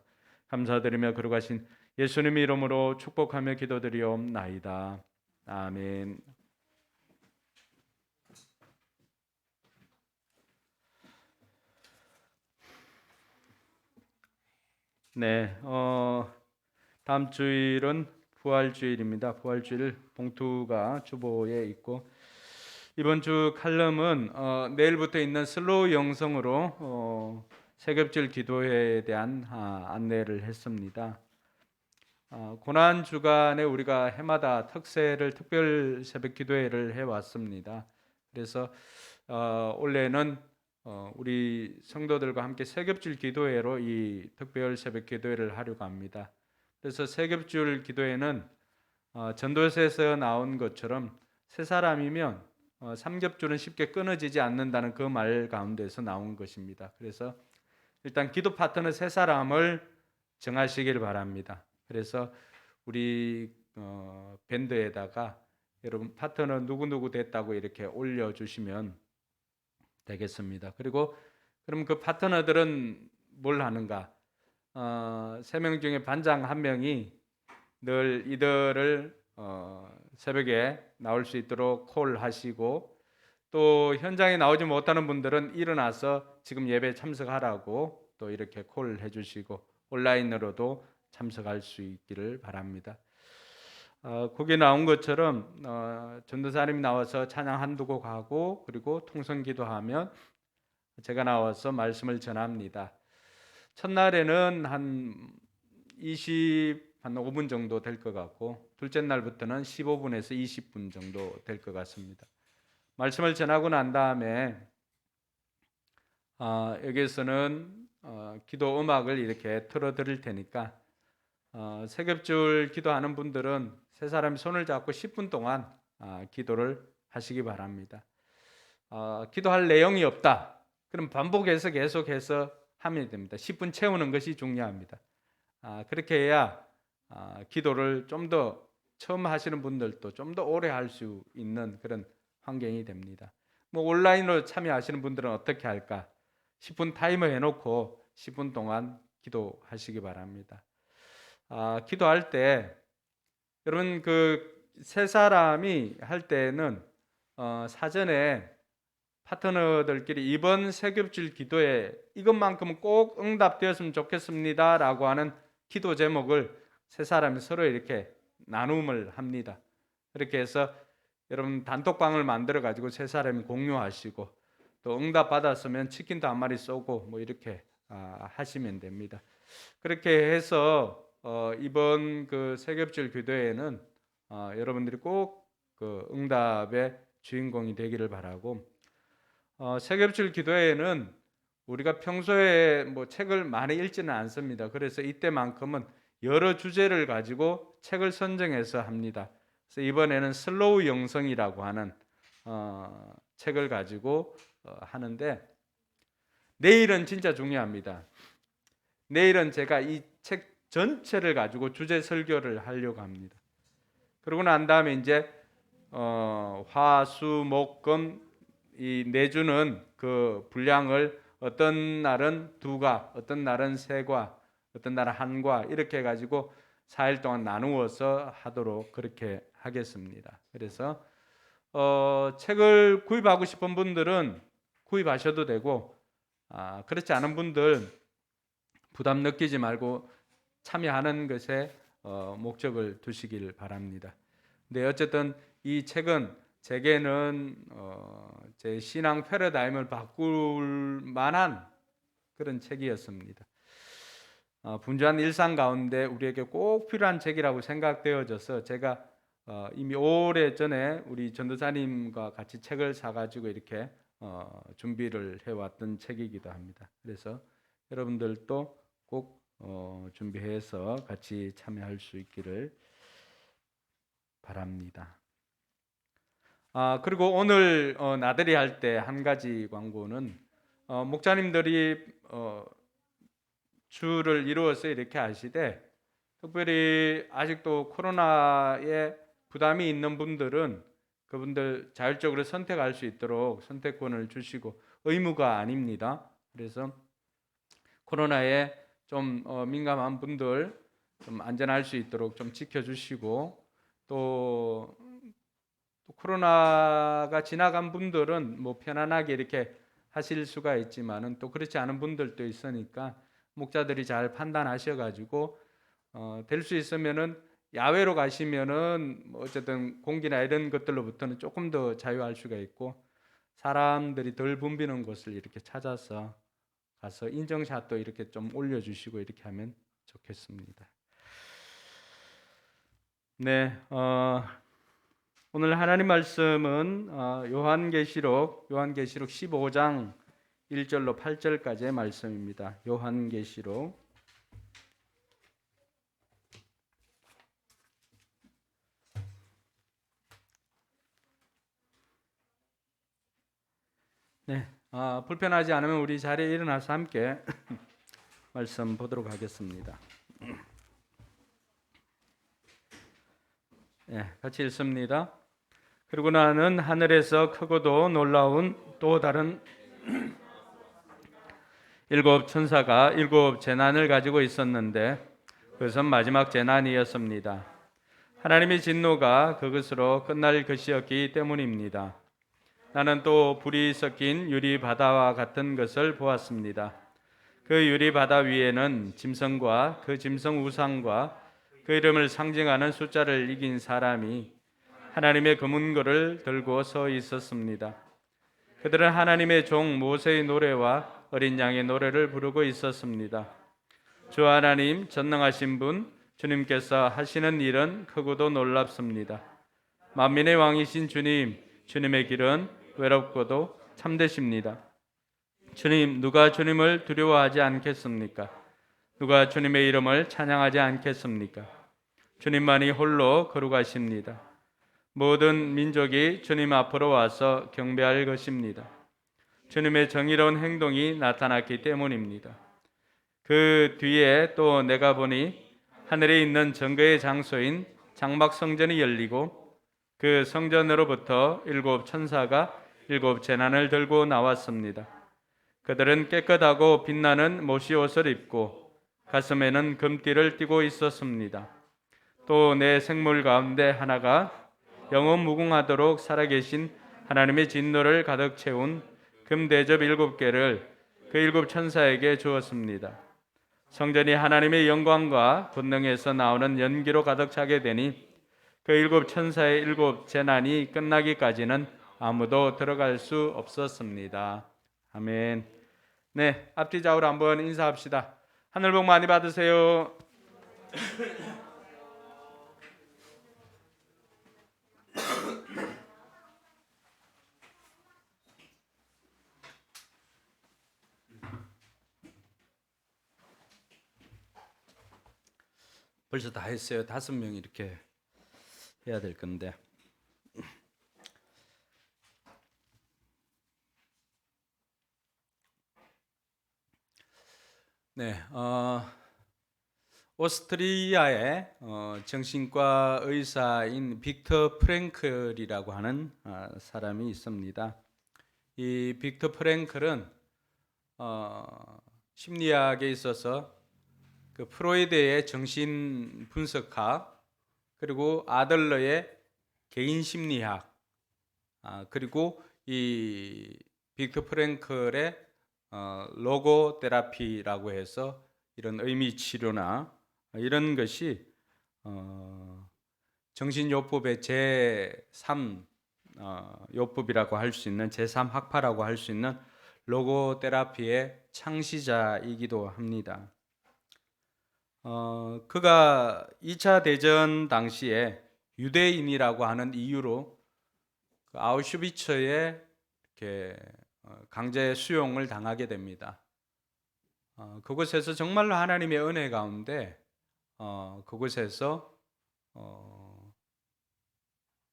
감사드리며 거룩하신 예수님의 이름으로 축복하며 기도드리옵나이다. 아멘. 네, 다음 주일은 부활주일입니다. 부활주일 봉투가 주보에 있고 이번 주 칼럼은 내일부터 있는 슬로우 영성으로 세겹절 기도회에 대한 안내를 했습니다. 고난 주간에 우리가 해마다 특세를 특별 새벽 기도회를 해왔습니다. 그래서 올해는 우리 성도들과 함께 세겹줄 기도회로 이 특별 새벽 기도회를 하려고 합니다. 그래서 세겹줄 기도회는 전도서에서 나온 것처럼 세 사람이면 삼겹줄은 쉽게 끊어지지 않는다는 그 말 가운데서 나온 것입니다. 그래서 일단 기도 파트너 세 사람을 정하시길 바랍니다. 그래서 우리 밴드에다가 여러분 파트너 누구누구 됐다고 이렇게 올려주시면 되겠습니다. 그리고 그럼 그 파트너들은 뭘 하는가? 3명 중에 반장 1명이 늘 이들을 새벽에 나올 수 있도록 콜하시고 또 현장에 나오지 못하는 분들은 일어나서 지금 예배 참석하라고 또 이렇게 콜해 주시고 온라인으로도 참석할 수 있기를 바랍니다. 거기 나온 것처럼 전도사님이 나와서 찬양 한두 곡 하고 그리고 통성 기도하면 제가 나와서 말씀을 전합니다. 첫날에는 한 5분 정도 될 것 같고 둘째 날부터는 15분에서 20분 정도 될 것 같습니다. 말씀을 전하고 난 다음에 여기에서는 기도 음악을 이렇게 틀어드릴 테니까 세겹줄 기도하는 분들은 세 사람이 손을 잡고 10분 동안 기도를 하시기 바랍니다. 기도할 내용이 없다. 그럼 반복해서 계속해서 하면 됩니다. 10분 채우는 것이 중요합니다. 그렇게 해야 기도를 좀 더 처음 하시는 분들도 좀 더 오래 할 수 있는 그런 환경이 됩니다. 뭐 온라인으로 참여하시는 분들은 어떻게 할까? 10분 타이머 해놓고 10분 동안 기도하시기 바랍니다. 기도할 때 여러분 그 세 사람이 할 때는 사전에 파트너들끼리 이번 세겹줄 기도에 이것만큼은 꼭 응답되었으면 좋겠습니다 라고 하는 기도 제목을 세 사람이 서로 이렇게 나눔을 합니다. 그렇게 해서 여러분 단톡방을 만들어 가지고 세 사람이 공유하시고 또 응답 받았으면 치킨도 한 마리 쏘고 뭐 이렇게 하시면 됩니다. 그렇게 해서 이번 그 세겹줄 기도회에는 여러분들이 꼭 그 응답의 주인공이 되기를 바라고, 새겹칠 기도회에는 우리가 평소에 뭐 책을 많이 읽지는 않습니다. 그래서 이때만큼은 여러 주제를 가지고 책을 선정해서 합니다. 그래서 이번에는 슬로우 영성이라고 하는 책을 가지고 하는데, 내일은 진짜 중요합니다. 내일은 제가 이 책 전체를 가지고 주제 설교를 하려고 합니다. 그러고 난 다음에 이제 화, 수, 목, 금 이 네 주는 그 분량을 어떤 날은 2과, 어떤 날은 3과, 어떤 날은 1과 이렇게 해가지고 4일 동안 나누어서 하도록 그렇게 하겠습니다. 그래서 책을 구입하고 싶은 분들은 구입하셔도 되고, 그렇지 않은 분들 부담 느끼지 말고 참여하는 것에 목적을 두시길 바랍니다. 근데 어쨌든 이 책은 제게는 제 신앙 패러다임을 바꿀 만한 그런 책이었습니다. 분주한 일상 가운데 우리에게 꼭 필요한 책이라고 생각되어져서 제가 이미 오래 전에 우리 전도사님과 같이 책을 사가지고 이렇게 준비를 해왔던 책이기도 합니다. 그래서 여러분들도 꼭 준비해서 같이 참여할 수 있기를 바랍니다. 그리고 오늘 나들이 할 때 한 가지 광고는 목자님들이 주를 이루어서 이렇게 하시되, 특별히 아직도 코로나에 부담이 있는 분들은 그분들 자율적으로 선택할 수 있도록 선택권을 주시고, 의무가 아닙니다. 그래서 코로나에 좀 민감한 분들 좀 안전할 수 있도록 좀 지켜주시고, 또 코로나가 지나간 분들은 뭐 편안하게 이렇게 하실 수가 있지만은 또 그렇지 않은 분들도 있으니까 목자들이 잘 판단하셔가지고 될 수 있으면은 야외로 가시면은 뭐 어쨌든 공기나 이런 것들로부터는 조금 더 자유할 수가 있고, 사람들이 덜 붐비는 곳을 이렇게 찾아서 가서 인증샷도 이렇게 좀 올려주시고 이렇게 하면 좋겠습니다. 네, 오늘 하나님 말씀은 요한계시록 15장 1절로 8절까지의 말씀입니다. 요한계시록 네, 불편하지 않으면 우리 자리에 일어나서 함께 말씀 보도록 하겠습니다. 네, 같이 읽습니다. 그리고 나는 하늘에서 크고도 놀라운 또 다른 7 천사가 7 재난을 가지고 있었는데 그것은 마지막 재난이었습니다. 하나님의 진노가 그것으로 끝날 것이었기 때문입니다. 나는 또 불이 섞인 유리 바다와 같은 것을 보았습니다. 그 유리 바다 위에는 짐승과 그 짐승 우상과 그 이름을 상징하는 숫자를 이긴 사람이 하나님의 금은거를 들고 서 있었습니다. 그들은 하나님의 종 모세의 노래와 어린 양의 노래를 부르고 있었습니다. 주 하나님 전능하신 분 주님께서 하시는 일은 크고도 놀랍습니다. 만민의 왕이신 주님, 주님의 길은 외롭고도 참되십니다. 주님, 누가 주님을 두려워하지 않겠습니까? 누가 주님의 이름을 찬양하지 않겠습니까? 주님만이 홀로 거룩하십니다. 모든 민족이 주님 앞으로 와서 경배할 것입니다. 주님의 정의로운 행동이 나타났기 때문입니다. 그 뒤에 또 내가 보니 하늘에 있는 정거의 장소인 장막 성전이 열리고 그 성전으로부터 7 천사가 7 재난을 들고 나왔습니다. 그들은 깨끗하고 빛나는 못이 옷을 입고 가슴에는 금띠를 띠고 있었습니다. 또 내 생물 가운데 하나가 영원 무궁하도록 살아계신 하나님의 진노를 가득 채운 금대접 7개를 그 7 천사에게 주었습니다. 성전이 하나님의 영광과 권능에서 나오는 연기로 가득 차게 되니 그 7 천사의 7 재난이 끝나기까지는 아무도 들어갈 수 없었습니다. 아멘. 네, 앞뒤 좌우로 한번 인사합시다. 하늘 복 많이 받으세요. 벌써 다 했어요. 5명 이렇게 해야 될 건데. 네, 오스트리아의 정신과 의사인 빅터 프랭클이라고 하는 사람이 있습니다. 이 빅터 프랭클은 심리학에 있어서 그 프로이드의 정신 분석학, 그리고 아들러의 개인 심리학, 그리고 이 빅터 프랭클의 로고 테라피라고 해서 이런 의미 치료나 이런 것이 정신요법의 제3 요법이라고 할 수 있는 제3 학파라고 할 수 있는 로고 테라피의 창시자이기도 합니다. 그가 2차 대전 당시에 유대인이라고 하는 이유로 그 아우슈비츠에 이렇게 강제 수용을 당하게 됩니다. 그곳에서 정말로 하나님의 은혜 가운데 그곳에서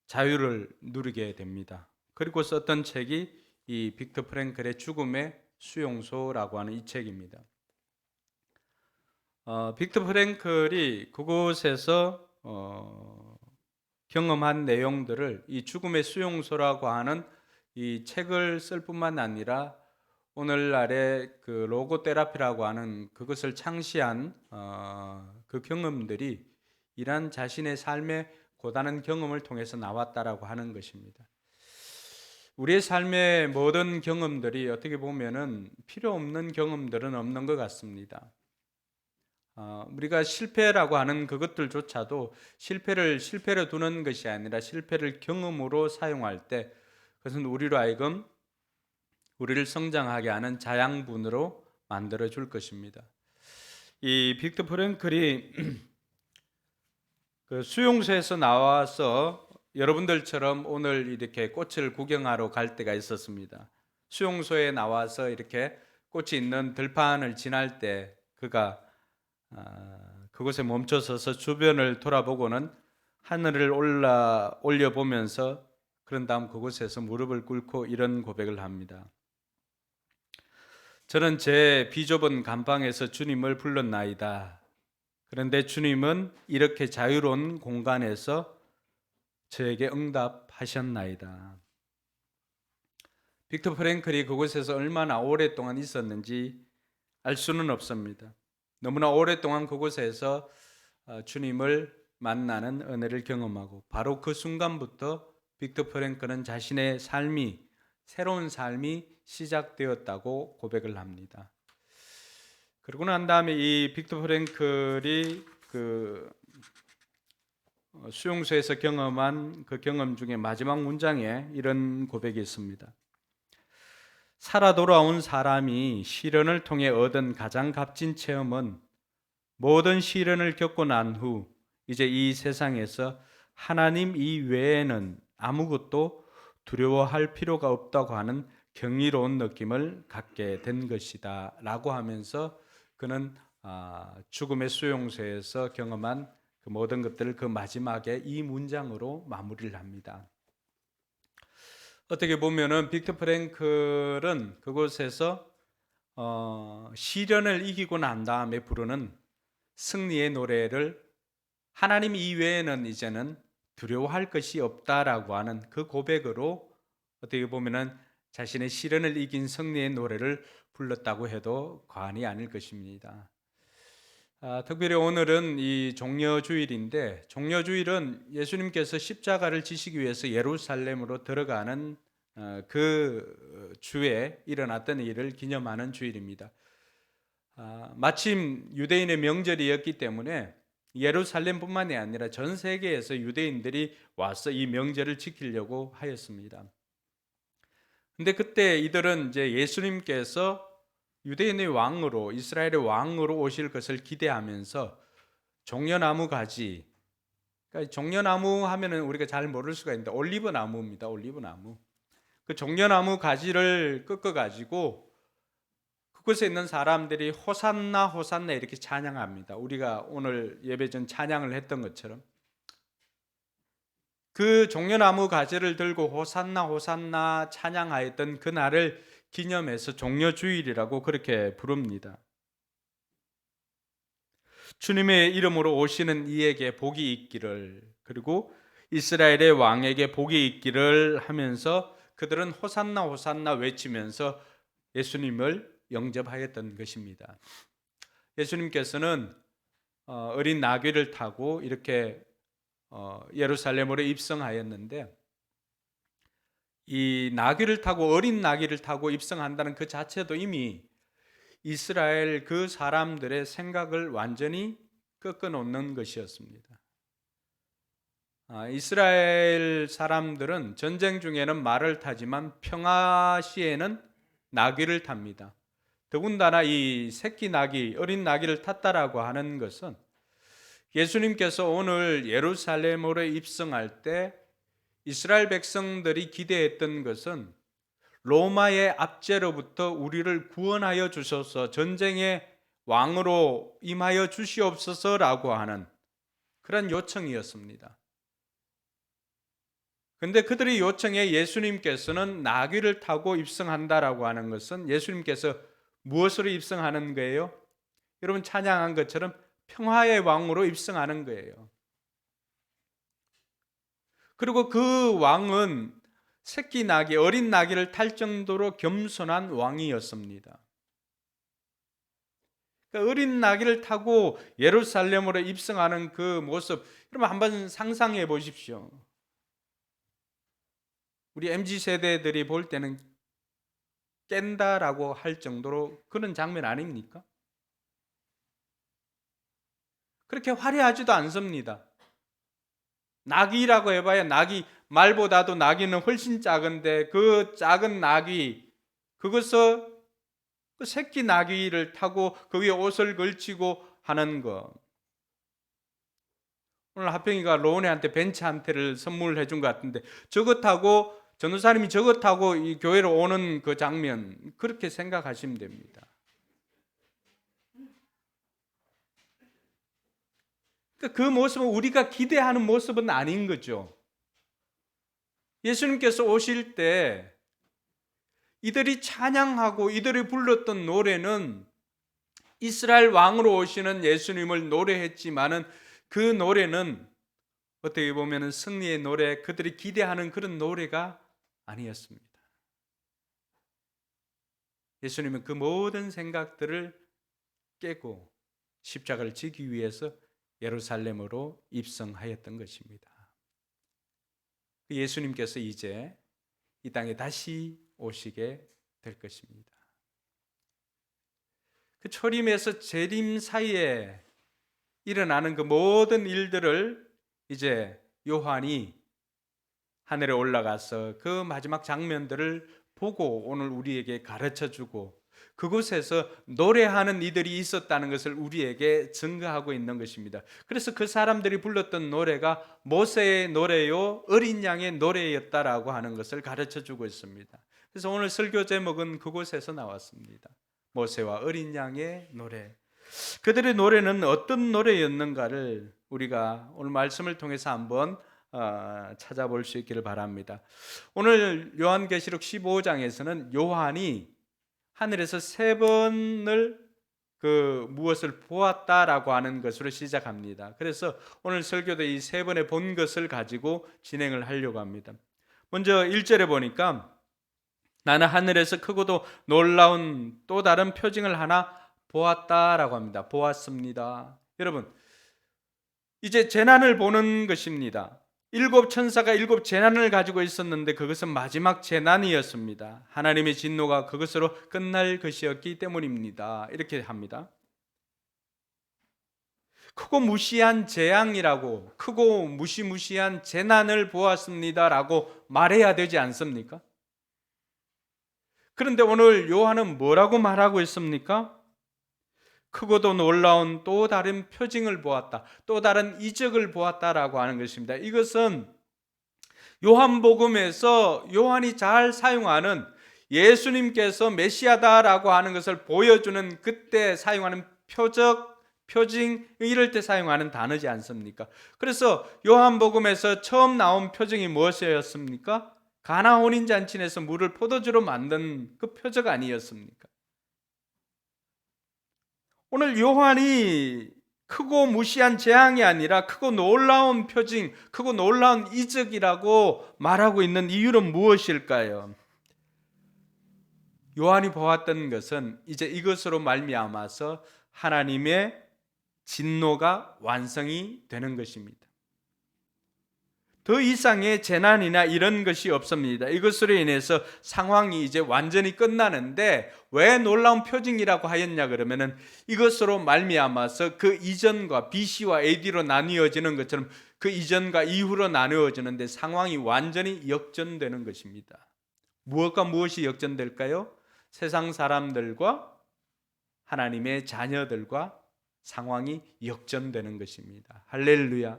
자유를 누리게 됩니다. 그리고 썼던 책이 이 빅터 프랭클의 죽음의 수용소라고 하는 이 책입니다. 빅터 프랭클이 그곳에서 경험한 내용들을 이 죽음의 수용소라고 하는 이 책을 쓸 뿐만 아니라 오늘날의 그 로고 테라피라고 하는 그것을 창시한 그 경험들이 이러한 자신의 삶의 고단한 경험을 통해서 나왔다라고 하는 것입니다. 우리의 삶의 모든 경험들이 어떻게 보면은 필요 없는 경험들은 없는 것 같습니다. 우리가 실패라고 하는 그것들조차도 실패로 두는 것이 아니라 실패를 경험으로 사용할 때 그것은 우리로 하여금 우리를 성장하게 하는 자양분으로 만들어 줄 것입니다. 이 빅터 프랭클이 그 수용소에서 나와서 여러분들처럼 오늘 이렇게 꽃을 구경하러 갈 때가 있었습니다. 수용소에 나와서 이렇게 꽃이 있는 들판을 지날 때 그가 그곳에 멈춰서서 주변을 돌아보고는 하늘을 올려보면서 그런 다음 그곳에서 무릎을 꿇고 이런 고백을 합니다. 저는 제 비좁은 감방에서 주님을 불렀나이다. 그런데 주님은 이렇게 자유로운 공간에서 저에게 응답하셨나이다. 빅터 프랭클이 그곳에서 얼마나 오랫동안 있었는지 알 수는 없습니다. 너무나 오랫동안 그곳에서 주님을 만나는 은혜를 경험하고 바로 그 순간부터 빅터 프랭클은 자신의 새로운 삶이 시작되었다고 고백을 합니다. 그러고 난 다음에 이 빅터 프랭클이 그 수용소에서 경험한 그 경험 중에 마지막 문장에 이런 고백이 있습니다. 살아 돌아온 사람이 시련을 통해 얻은 가장 값진 체험은 모든 시련을 겪고 난 후 이제 이 세상에서 하나님 이외에는 아무것도 두려워할 필요가 없다고 하는 경이로운 느낌을 갖게 된 것이다 라고 하면서 그는 죽음의 수용소에서 경험한 그 모든 것들을 그 마지막에 이 문장으로 마무리를 합니다. 어떻게 보면은 빅터 프랭클은 그곳에서 시련을 이기고 난 다음에 부르는 승리의 노래를 하나님 이외에는 이제는 두려워할 것이 없다라고 하는 그 고백으로 어떻게 보면은 자신의 시련을 이긴 승리의 노래를 불렀다고 해도 과언이 아닐 것입니다. 특별히 오늘은 이 종려주일인데 종려주일은 예수님께서 십자가를 지시기 위해서 예루살렘으로 들어가는 그 주에 일어났던 일을 기념하는 주일입니다. 마침 유대인의 명절이었기 때문에 예루살렘뿐만이 아니라 전 세계에서 유대인들이 와서 이 명절을 지키려고 하였습니다. 근데 그때 이들은 이제 예수님께서 유대인의 왕으로 이스라엘의 왕으로 오실 것을 기대하면서 종려나무 가지, 그러니까 종려나무 하면은 우리가 잘 모를 수가 있는데 올리브 나무입니다. 올리브 나무. 그 종려나무 가지를 꺾어 가지고 그곳에 있는 사람들이 호산나 호산나 이렇게 찬양합니다. 우리가 오늘 예배 전 찬양을 했던 것처럼 그 종려나무 가지를 들고 호산나 호산나 찬양하였던 그날을 기념해서 종려주일이라고 그렇게 부릅니다. 주님의 이름으로 오시는 이에게 복이 있기를, 그리고 이스라엘의 왕에게 복이 있기를 하면서 그들은 호산나 호산나 외치면서 예수님을 영접하였던 것입니다. 예수님께서는 어린 나귀를 타고 이렇게 예루살렘으로 입성하였는데, 이 나귀를 타고, 어린 나귀를 타고 입성한다는 그 자체도 이미 이스라엘 그 사람들의 생각을 완전히 꺾어놓는 것이었습니다. 이스라엘 사람들은 전쟁 중에는 말을 타지만 평화 시에는 나귀를 탑니다. 더군다나 이 새끼 나귀, 어린 나귀를 탔다라고 하는 것은 예수님께서 오늘 예루살렘으로 입성할 때 이스라엘 백성들이 기대했던 것은 로마의 압제로부터 우리를 구원하여 주소서, 전쟁의 왕으로 임하여 주시옵소서라고 하는 그런 요청이었습니다. 그런데 그들의 요청에 예수님께서는 나귀를 타고 입성한다라고 하는 것은 예수님께서 무엇으로 입성하는 거예요? 여러분 찬양한 것처럼 평화의 왕으로 입성하는 거예요. 그리고 그 왕은 새끼 나귀, 어린 나귀를 탈 정도로 겸손한 왕이었습니다. 그러니까 어린 나귀를 타고 예루살렘으로 입성하는 그 모습, 여러분 한번 상상해 보십시오. 우리 MZ세대들이 볼 때는 깬다라고 할 정도로 그런 장면 아닙니까? 그렇게 화려하지도 않습니다. 나귀라고 해봐야 나귀, 말보다도 나귀는 훨씬 작은데 그 작은 나귀, 그것을 그 새끼 나귀를 타고 그 위에 옷을 걸치고 하는 거. 오늘 하평이가 로운이한테 벤츠 한 대를 선물해 준 것 같은데, 저것 타고 전도사님이 저것 타고 이 교회로 오는 그 장면, 그렇게 생각하시면 됩니다. 그 모습은 우리가 기대하는 모습은 아닌 거죠. 예수님께서 오실 때 이들이 찬양하고 이들이 불렀던 노래는 이스라엘 왕으로 오시는 예수님을 노래했지만은 그 노래는 어떻게 보면 승리의 노래, 그들이 기대하는 그런 노래가 아니었습니다. 예수님은 그 모든 생각들을 깨고 십자가를 지기 위해서 예루살렘으로 입성하였던 것입니다. 예수님께서 이제 이 땅에 다시 오시게 될 것입니다. 그 초림에서 재림 사이에 일어나는 그 모든 일들을 이제 요한이 하늘에 올라가서 그 마지막 장면들을 보고 오늘 우리에게 가르쳐주고 그곳에서 노래하는 이들이 있었다는 것을 우리에게 증거하고 있는 것입니다. 그래서 그 사람들이 불렀던 노래가 모세의 노래요 어린 양의 노래였다라고 하는 것을 가르쳐주고 있습니다. 그래서 오늘 설교 제목은 그곳에서 나왔습니다. 모세와 어린 양의 노래. 그들의 노래는 어떤 노래였는가를 우리가 오늘 말씀을 통해서 한번 찾아볼 수 있기를 바랍니다. 오늘 요한계시록 15장에서는 요한이 하늘에서 3번을 무엇을 보았다라고 하는 것으로 시작합니다. 그래서 오늘 설교도 이 3번의 본 것을 가지고 진행을 하려고 합니다. 먼저 1절에 보니까 나는 하늘에서 크고도 놀라운 또 다른 표징을 하나 보았다라고 합니다. 보았습니다. 여러분, 이제 재난을 보는 것입니다. 7 천사가 7 재난을 가지고 있었는데 그것은 마지막 재난이었습니다. 하나님의 진노가 그것으로 끝날 것이었기 때문입니다. 이렇게 합니다. 크고 무시한 재앙이라고, 크고 무시무시한 재난을 보았습니다라고 말해야 되지 않습니까? 그런데 오늘 요한은 뭐라고 말하고 있습니까? 크고도 놀라운 또 다른 표징을 보았다, 또 다른 이적을 보았다라고 하는 것입니다. 이것은 요한복음에서 요한이 잘 사용하는 예수님께서 메시아다라고 하는 것을 보여주는 그때 사용하는 표징 이럴 때 사용하는 단어지 않습니까? 그래서 요한복음에서 처음 나온 표징이 무엇이었습니까? 가나 혼인잔치에서 물을 포도주로 만든 그 표적 아니었습니까? 오늘 요한이 크고 무시한 재앙이 아니라 크고 놀라운 표징, 크고 놀라운 이적이라고 말하고 있는 이유는 무엇일까요? 요한이 보았던 것은 이제 이것으로 말미암아서 하나님의 진노가 완성이 되는 것입니다. 더 이상의 재난이나 이런 것이 없습니다. 이것으로 인해서 상황이 이제 완전히 끝나는데 왜 놀라운 표징이라고 하였냐 그러면은 이것으로 말미암아서 그 이전과 BC와 AD로 나뉘어지는 것처럼 그 이전과 이후로 나누어지는데 상황이 완전히 역전되는 것입니다. 무엇과 무엇이 역전될까요? 세상 사람들과 하나님의 자녀들과 상황이 역전되는 것입니다. 할렐루야.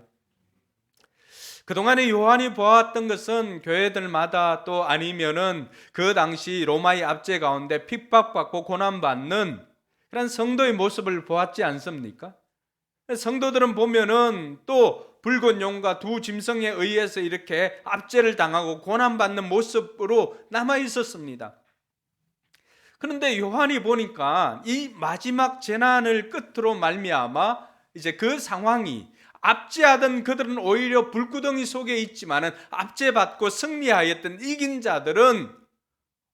그동안에 요한이 보았던 것은 교회들마다 또 아니면은 그 당시 로마의 압제 가운데 핍박받고 고난받는 그런 성도의 모습을 보았지 않습니까? 성도들은 보면은 또 붉은 용과 두 짐승에 의해서 이렇게 압제를 당하고 고난받는 모습으로 남아 있었습니다. 그런데 요한이 보니까 이 마지막 재난을 끝으로 말미암아 이제 그 상황이 압제하던 그들은 오히려 불구덩이 속에 있지만은 압제받고 승리하였던 이긴 자들은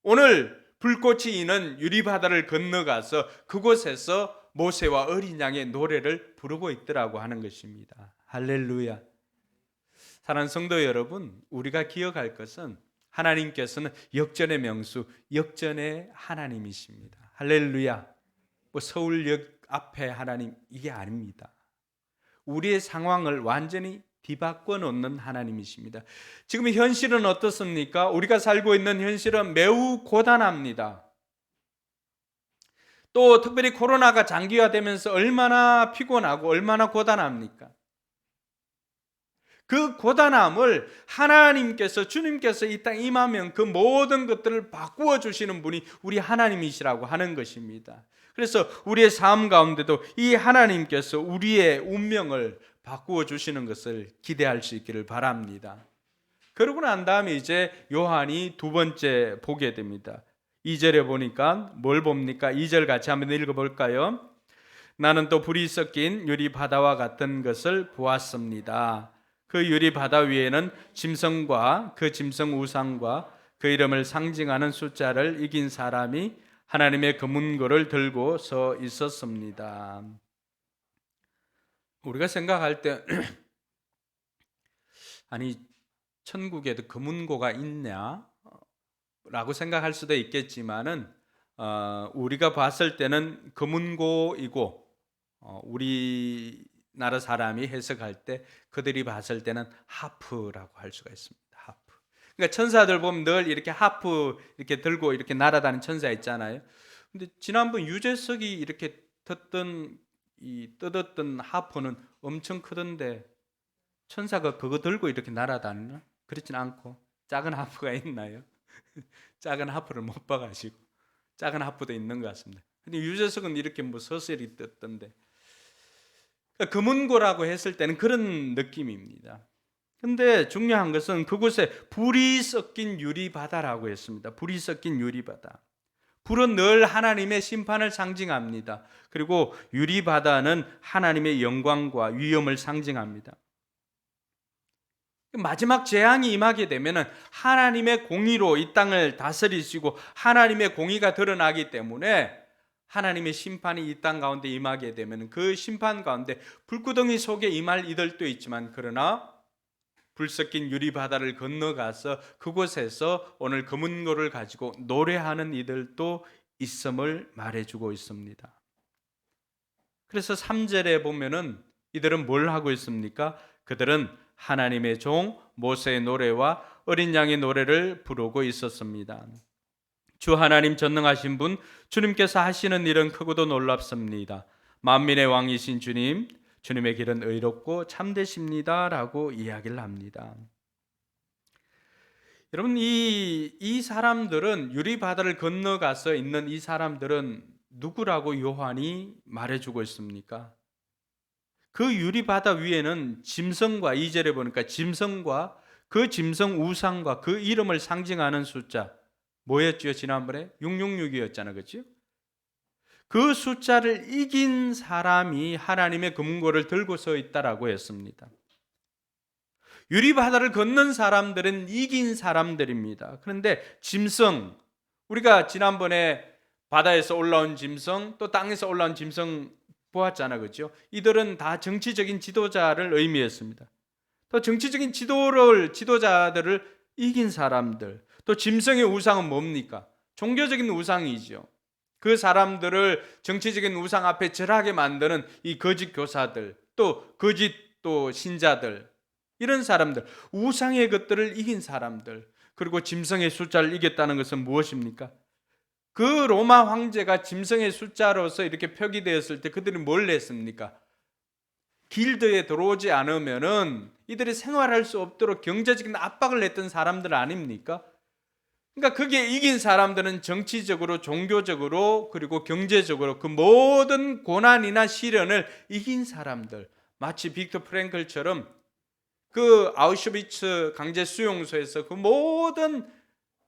오늘 불꽃이 있는 유리바다를 건너가서 그곳에서 모세와 어린 양의 노래를 부르고 있더라고 하는 것입니다. 할렐루야. 사랑하는 성도 여러분, 우리가 기억할 것은 하나님께서는 역전의 명수, 역전의 하나님이십니다. 할렐루야. 뭐 서울역 앞에 하나님 이게 아닙니다. 우리의 상황을 완전히 뒤바꿔 놓는 하나님이십니다. 지금 현실은 어떻습니까? 우리가 살고 있는 현실은 매우 고단합니다. 또 특별히 코로나가 장기화되면서 얼마나 피곤하고 얼마나 고단합니까? 그 고단함을 하나님께서 주님께서 이 땅에 임하면 그 모든 것들을 바꾸어 주시는 분이 우리 하나님이시라고 하는 것입니다. 그래서 우리의 삶 가운데도 이 하나님께서 우리의 운명을 바꾸어 주시는 것을 기대할 수 있기를 바랍니다. 그러고 난 다음에 이제 요한이 두 번째 보게 됩니다. 2절에 보니까 뭘 봅니까? 2절 같이 한번 읽어볼까요? 나는 또 불이 섞인 유리 바다와 같은 것을 보았습니다. 그 유리 바다 위에는 짐승과 그 짐승 우상과 그 이름을 상징하는 숫자를 이긴 사람이 하나님의 금문고를 들고 서 있었습니다. 우리가 생각할 때 아니 천국에도 금문고가 있냐? 라고 생각할 수도 있겠지만은 우리가 봤을 때는 금문고이고 우리나라 사람이 해석할 때 그들이 봤을 때는 하프라고 할 수가 있습니다. 하프. 그러니까 천사들 보면 늘 이렇게 하프 이렇게 들고 이렇게 날아다니는 천사 있잖아요. 근데 지난번 유재석이 이렇게 뜯었던 하프는 엄청 크던데 천사가 그거 들고 이렇게 날아다니나? 그렇진 않고 작은 하프가 있나요? 작은 하프를 못 봐가지고 작은 하프도 있는 것 같습니다. 근데 유재석은 이렇게 뭐 서서히 뜯던데 금은고라고 했을 때는 그런 느낌입니다. 근데 중요한 것은 그곳에 불이 섞인 유리바다라고 했습니다. 불이 섞인 유리바다. 불은 늘 하나님의 심판을 상징합니다. 그리고 유리바다는 하나님의 영광과 위엄을 상징합니다. 마지막 재앙이 임하게 되면 하나님의 공의로 이 땅을 다스리시고 하나님의 공의가 드러나기 때문에 하나님의 심판이 이 땅 가운데 임하게 되면 그 심판 가운데 불구덩이 속에 임할 이들도 있지만 그러나 불 섞인 유리바다를 건너가서 그곳에서 오늘 금은고를 가지고 노래하는 이들도 있음을 말해주고 있습니다. 그래서 3절에 보면은 이들은 뭘 하고 있습니까? 그들은 하나님의 종 모세의 노래와 어린 양의 노래를 부르고 있었습니다. 주 하나님 전능하신 분 주님께서 하시는 일은 크고도 놀랍습니다. 만민의 왕이신 주님, 주님의 길은 의롭고 참되십니다 라고 이야기를 합니다. 여러분, 이 사람들은 유리바다를 건너가서 있는 이 사람들은 누구라고 요한이 말해주고 있습니까? 그 유리바다 위에는 짐승과, 2절에 보니까 짐승과 그 짐승 우상과 그 이름을 상징하는 숫자 뭐였죠? 지난번에 666이었잖아, 그렇죠? 그 숫자를 이긴 사람이 하나님의 금고를 들고 서 있다라고 했습니다. 유리바다를 건넌 사람들은 이긴 사람들입니다. 그런데 짐승, 우리가 지난번에 바다에서 올라온 짐승, 또 땅에서 올라온 짐승 보았잖아, 그렇죠? 이들은 다 정치적인 지도자를 의미했습니다. 또 정치적인 지도자들을 이긴 사람들, 또 짐승의 우상은 뭡니까? 종교적인 우상이죠. 그 사람들을 정치적인 우상 앞에 절하게 만드는 이 거짓 교사들, 또 거짓 또 신자들, 이런 사람들, 우상의 것들을 이긴 사람들, 그리고 짐승의 숫자를 이겼다는 것은 무엇입니까? 그 로마 황제가 짐승의 숫자로서 이렇게 표기되었을 때 그들이 뭘 했습니까? 길드에 들어오지 않으면은 이들이 생활할 수 없도록 경제적인 압박을 했던 사람들 아닙니까? 그러니까 그게 이긴 사람들은 정치적으로, 종교적으로, 그리고 경제적으로 그 모든 고난이나 시련을 이긴 사람들, 마치 빅터 프랭클처럼 그 아우슈비츠 강제 수용소에서 그 모든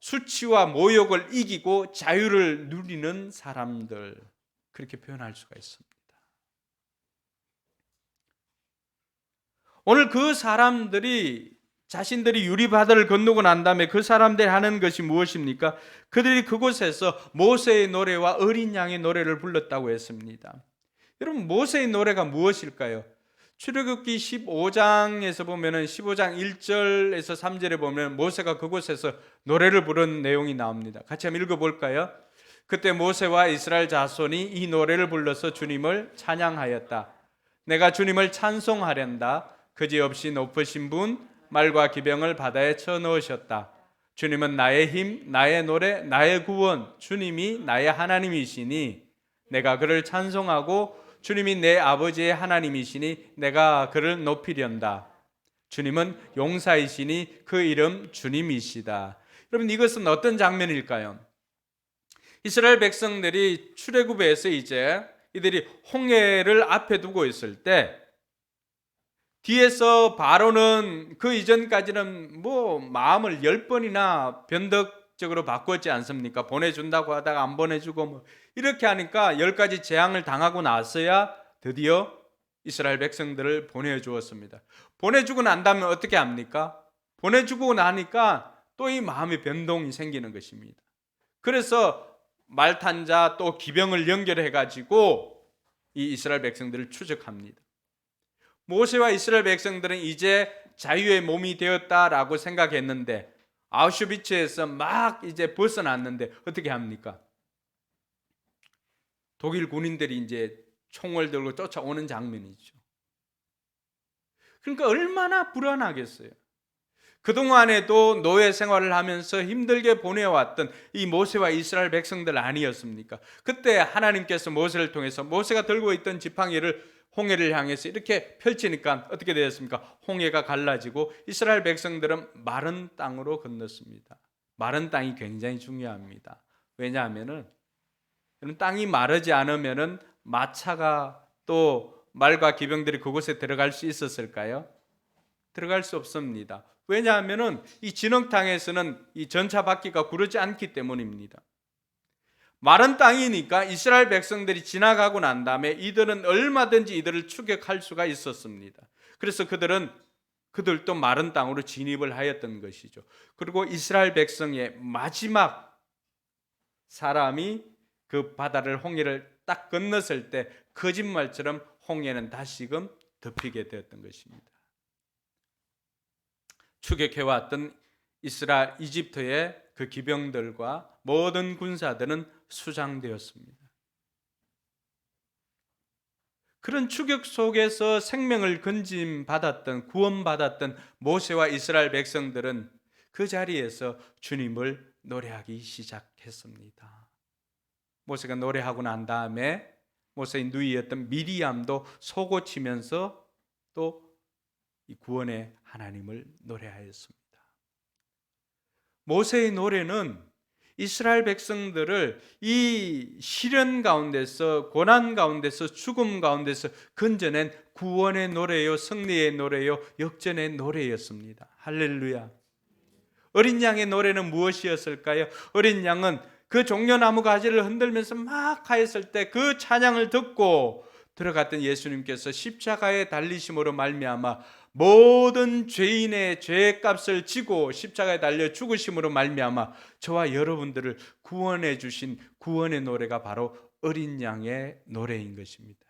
수치와 모욕을 이기고 자유를 누리는 사람들, 그렇게 표현할 수가 있습니다. 오늘 그 사람들이 자신들이 유리바다를 건너고 난 다음에 그 사람들이 하는 것이 무엇입니까? 그들이 그곳에서 모세의 노래와 어린 양의 노래를 불렀다고 했습니다. 여러분, 모세의 노래가 무엇일까요? 출애굽기 15장에서 보면은 15장 1절에서 3절에 보면 모세가 그곳에서 노래를 부른 내용이 나옵니다. 같이 한번 읽어볼까요? 그때 모세와 이스라엘 자손이 이 노래를 불러서 주님을 찬양하였다. 내가 주님을 찬송하련다. 그지없이 높으신 분, 말과 기병을 바다에 쳐넣으셨다. 주님은 나의 힘, 나의 노래, 나의 구원, 주님이 나의 하나님이시니 내가 그를 찬송하고 주님이 내 아버지의 하나님이시니 내가 그를 높이련다. 주님은 용사이시니 그 이름 주님이시다. 여러분, 이것은 어떤 장면일까요? 이스라엘 백성들이 출애굽에서 이제 이들이 홍해를 앞에 두고 있을 때 뒤에서 바로는 그 이전까지는 뭐 마음을 10번이나 변덕적으로 바꿨지 않습니까? 보내준다고 하다가 안 보내주고 뭐 이렇게 하니까 10가지 재앙을 당하고 나서야 드디어 이스라엘 백성들을 보내주었습니다. 보내주고 난 다음에 어떻게 합니까? 보내주고 나니까 또 이 마음의 변동이 생기는 것입니다. 그래서 말탄자 또 기병을 연결해 가지고 이 이스라엘 백성들을 추적합니다. 모세와 이스라엘 백성들은 이제 자유의 몸이 되었다라고 생각했는데 아우슈비츠에서 막 이제 벗어났는데 어떻게 합니까? 독일 군인들이 이제 총을 들고 쫓아오는 장면이죠. 그러니까 얼마나 불안하겠어요. 그동안에도 노예 생활을 하면서 힘들게 보내왔던 이 모세와 이스라엘 백성들 아니었습니까? 그때 하나님께서 모세를 통해서 모세가 들고 있던 지팡이를 홍해를 향해서 이렇게 펼치니까 어떻게 되었습니까? 홍해가 갈라지고 이스라엘 백성들은 마른 땅으로 건넜습니다. 마른 땅이 굉장히 중요합니다. 왜냐하면은 땅이 마르지 않으면은 마차가 또 말과 기병들이 그곳에 들어갈 수 있었을까요? 들어갈 수 없습니다. 왜냐하면은 이 진흙탕에서는 이 전차 바퀴가 구르지 않기 때문입니다. 마른 땅이니까 이스라엘 백성들이 지나가고 난 다음에 이들은 얼마든지 이들을 추격할 수가 있었습니다. 그래서 그들도 마른 땅으로 진입을 하였던 것이죠. 그리고 이스라엘 백성의 마지막 사람이 그 바다를 홍해를 딱 건넜을 때 거짓말처럼 홍해는 다시금 덮이게 되었던 것입니다. 추격해왔던 이집트의 그 기병들과 모든 군사들은 수장되었습니다. 그런 추격 속에서 생명을 건짐받았던, 구원받았던 모세와 이스라엘 백성들은 그 자리에서 주님을 노래하기 시작했습니다. 모세가 노래하고 난 다음에 모세의 누이였던 미리암도 소고치면서 또 이 구원의 하나님을 노래하였습니다. 모세의 노래는 이스라엘 백성들을 이 시련 가운데서, 고난 가운데서, 죽음 가운데서 건져낸 구원의 노래요, 승리의 노래요, 역전의 노래였습니다. 할렐루야. 어린 양의 노래는 무엇이었을까요? 어린 양은 그 종려나무 가지를 흔들면서 막 하였을 때 그 찬양을 듣고 들어갔던 예수님께서 십자가에 달리심으로 말미암아 모든 죄인의 죄값을 지고 십자가에 달려 죽으심으로 말미암아 저와 여러분들을 구원해 주신 구원의 노래가 바로 어린 양의 노래인 것입니다.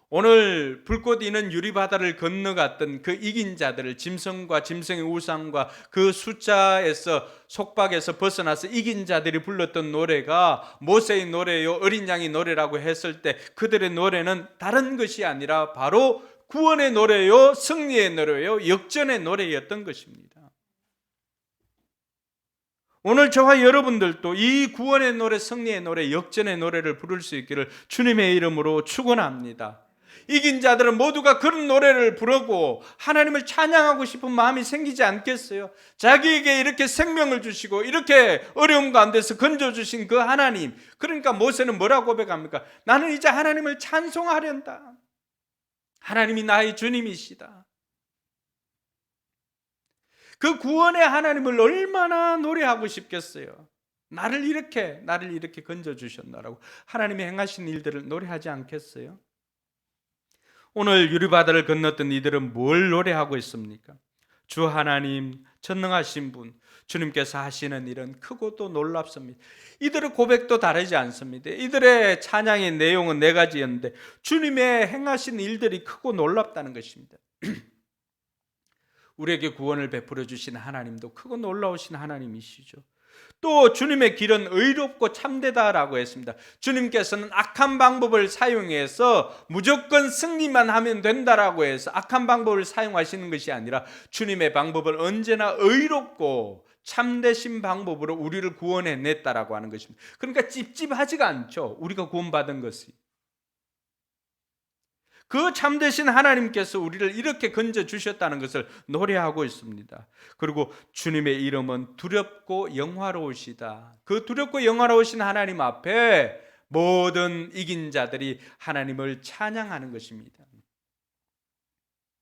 오늘 불꽃 이는 유리바다를 건너갔던 그 이긴 자들을, 짐승과 짐승의 우상과 그 숫자에서, 속박에서 벗어나서 이긴 자들이 불렀던 노래가 모세의 노래요, 어린 양의 노래라고 했을 때 그들의 노래는 다른 것이 아니라 바로 구원의 노래요, 승리의 노래요, 역전의 노래였던 것입니다. 오늘 저와 여러분들도 이 구원의 노래, 승리의 노래, 역전의 노래를 부를 수 있기를 주님의 이름으로 축원합니다. 이긴 자들은 모두가 그런 노래를 부르고 하나님을 찬양하고 싶은 마음이 생기지 않겠어요? 자기에게 이렇게 생명을 주시고 이렇게 어려움 가운데서 건져주신 그 하나님, 그러니까 모세는 뭐라고 고백합니까? 나는 이제 하나님을 찬송하련다. 하나님이 나의 주님이시다. 그 구원의 하나님을 얼마나 노래하고 싶겠어요? 나를 이렇게 건져주셨나라고 하나님이 행하신 일들을 노래하지 않겠어요? 오늘 유리바다를 건넜던 이들은 뭘 노래하고 있습니까? 주 하나님, 전능하신 분, 주님께서 하시는 일은 크고 또 놀랍습니다. 이들의 고백도 다르지 않습니다. 이들의 찬양의 내용은 네 가지였는데 주님의 행하신 일들이 크고 놀랍다는 것입니다. 우리에게 구원을 베풀어 주신 하나님도 크고 놀라우신 하나님이시죠. 또 주님의 길은 의롭고 참되다라고 했습니다. 주님께서는 악한 방법을 사용해서 무조건 승리만 하면 된다라고 해서 악한 방법을 사용하시는 것이 아니라 주님의 방법은 언제나 의롭고 참되신 방법으로 우리를 구원해냈다라고 하는 것입니다. 그러니까 찝찝하지가 않죠. 우리가 구원받은 것이. 그 참되신 하나님께서 우리를 이렇게 건져주셨다는 것을 노래하고 있습니다. 그리고 주님의 이름은 두렵고 영화로우시다. 그 두렵고 영화로우신 하나님 앞에 모든 이긴 자들이 하나님을 찬양하는 것입니다.